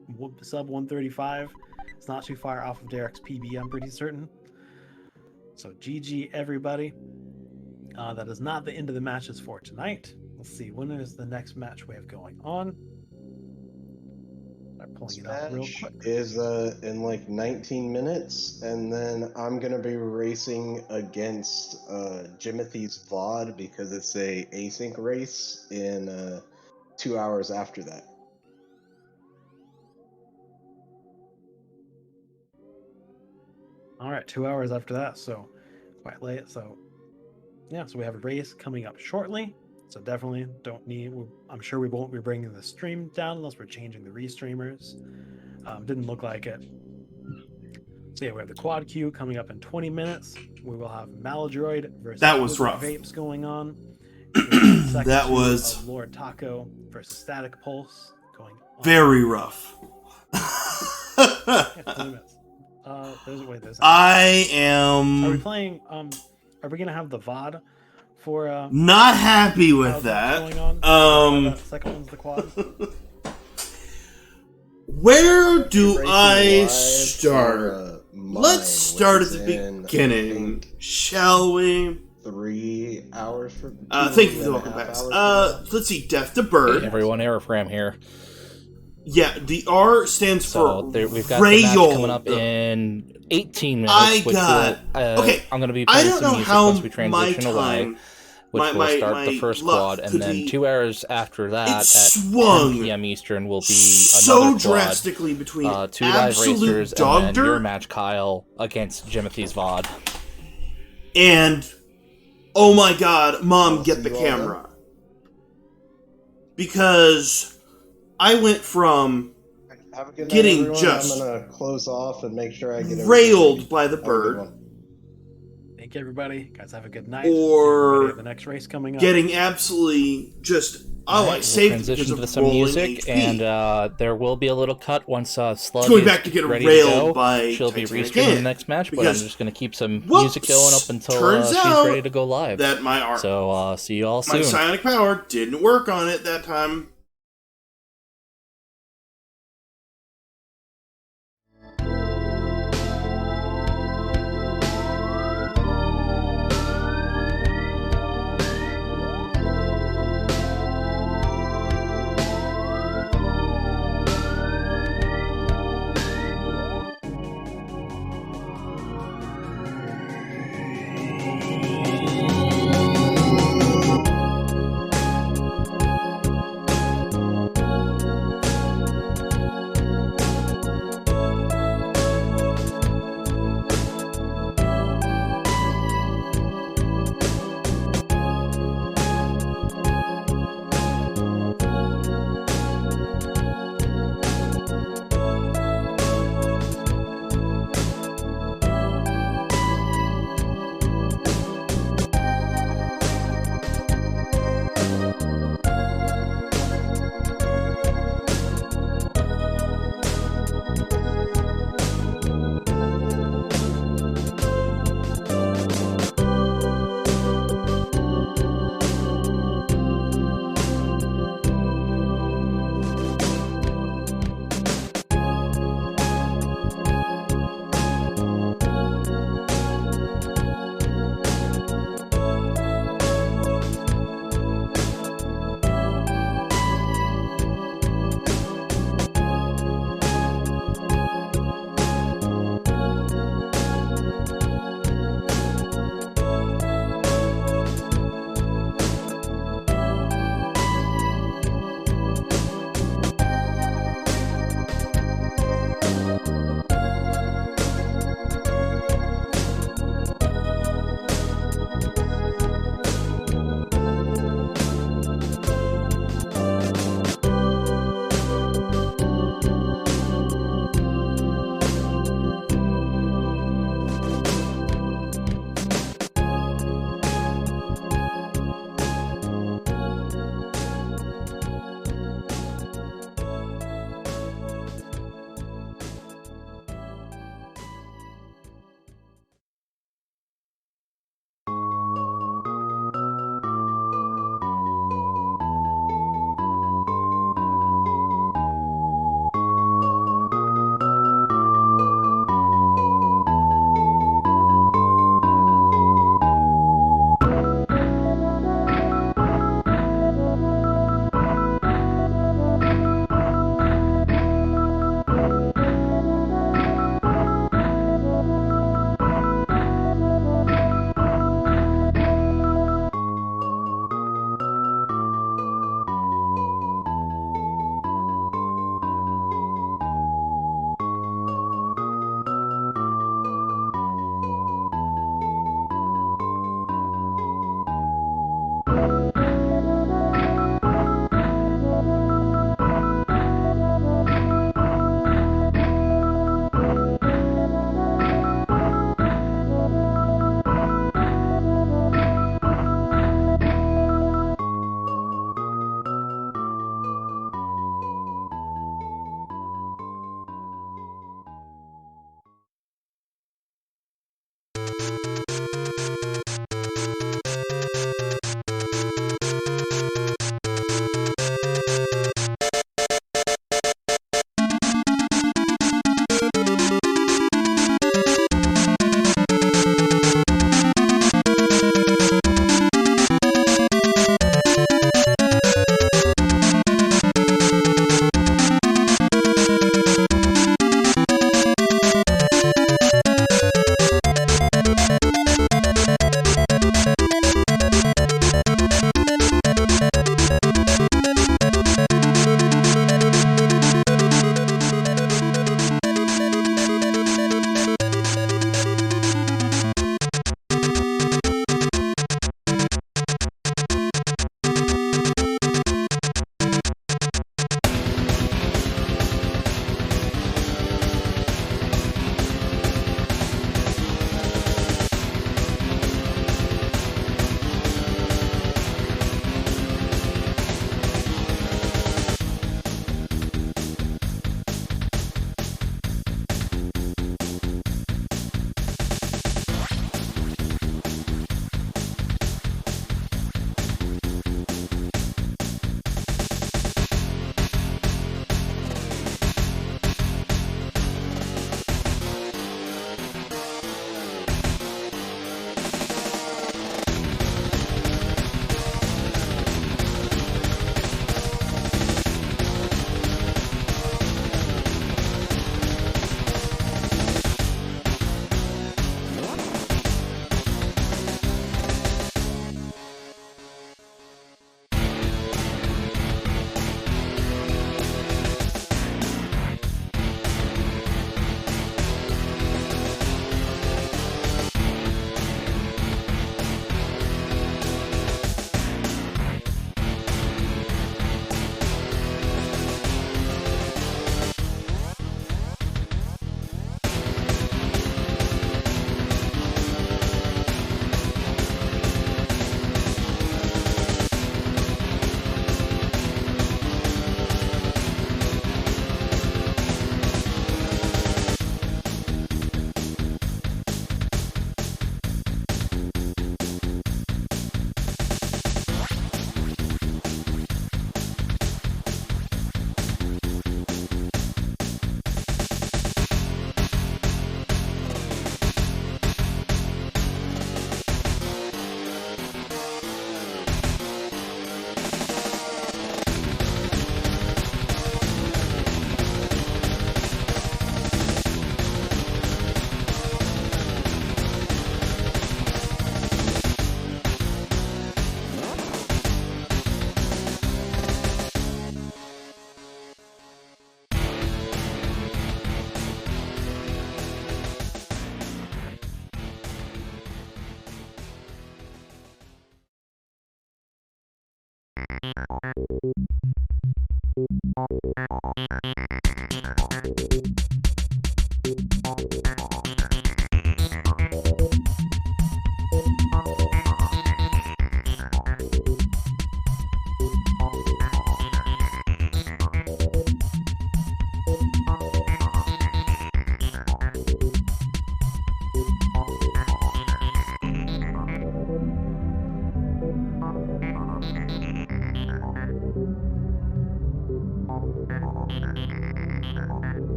sub 135. It's not too far off of Derrick's PB. I'm pretty certain. So GG everybody. That is not the end of the matches for tonight. Let's see, when is the next match we have going on? I'm pulling it up real quick. Is in like 19 minutes, and then I'm gonna be racing against Jimothy's VOD because it's a async race in 2 hours after that. All right, 2 hours after that, so quite late. So yeah, so we have a race coming up shortly. So definitely don't need. I'm sure we won't be bringing the stream down unless we're changing the restreamers. Didn't look like it. So yeah, we have the quad queue coming up in 20 minutes. We will have Maladroid versus That was rough. Vapes going on. That was Lord Taco versus Static Pulse going on. Very rough. Yeah, 20 minutes. There's I am. Are we playing? Are we gonna have the VOD for? Not happy with that. Going on? The second one's the quad. Where do I start? Let's start at the beginning, shall we? 3 hours for. Thank you for the welcome back. Let's see. Death to Bird. Hey everyone, Aerofram here. Yeah, the R stands for we've got the match coming up in 18 minutes. Okay, I'm going to be playing some music once we transition away, which will start my the first luck quad, and then 2 hours after that, at swung 10 p.m. Eastern, will be so another quad. drastically between 2 live racers, dog and then your dirt match, Kyle, against Jimothy's VOD. And, oh my god, Mom, get the camera. Because I went from getting night, just I'm gonna close off and make sure I get railed by the bird, Thank you, everybody. Guys, have a good night. or the next race coming up. Getting absolutely just I saved transition because to of some music, AP. and there will be a little cut once Slug going is back to get ready railed to go. by She'll be Titanic restreaming the Ant, next match, but I'm because, just going to keep some whoops, music going up until turns she's out ready to go live. that my art, So see you all soon. my psionic power didn't work on it that time.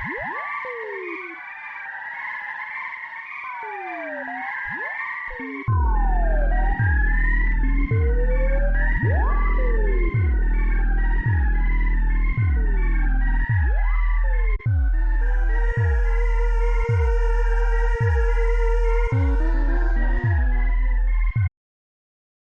you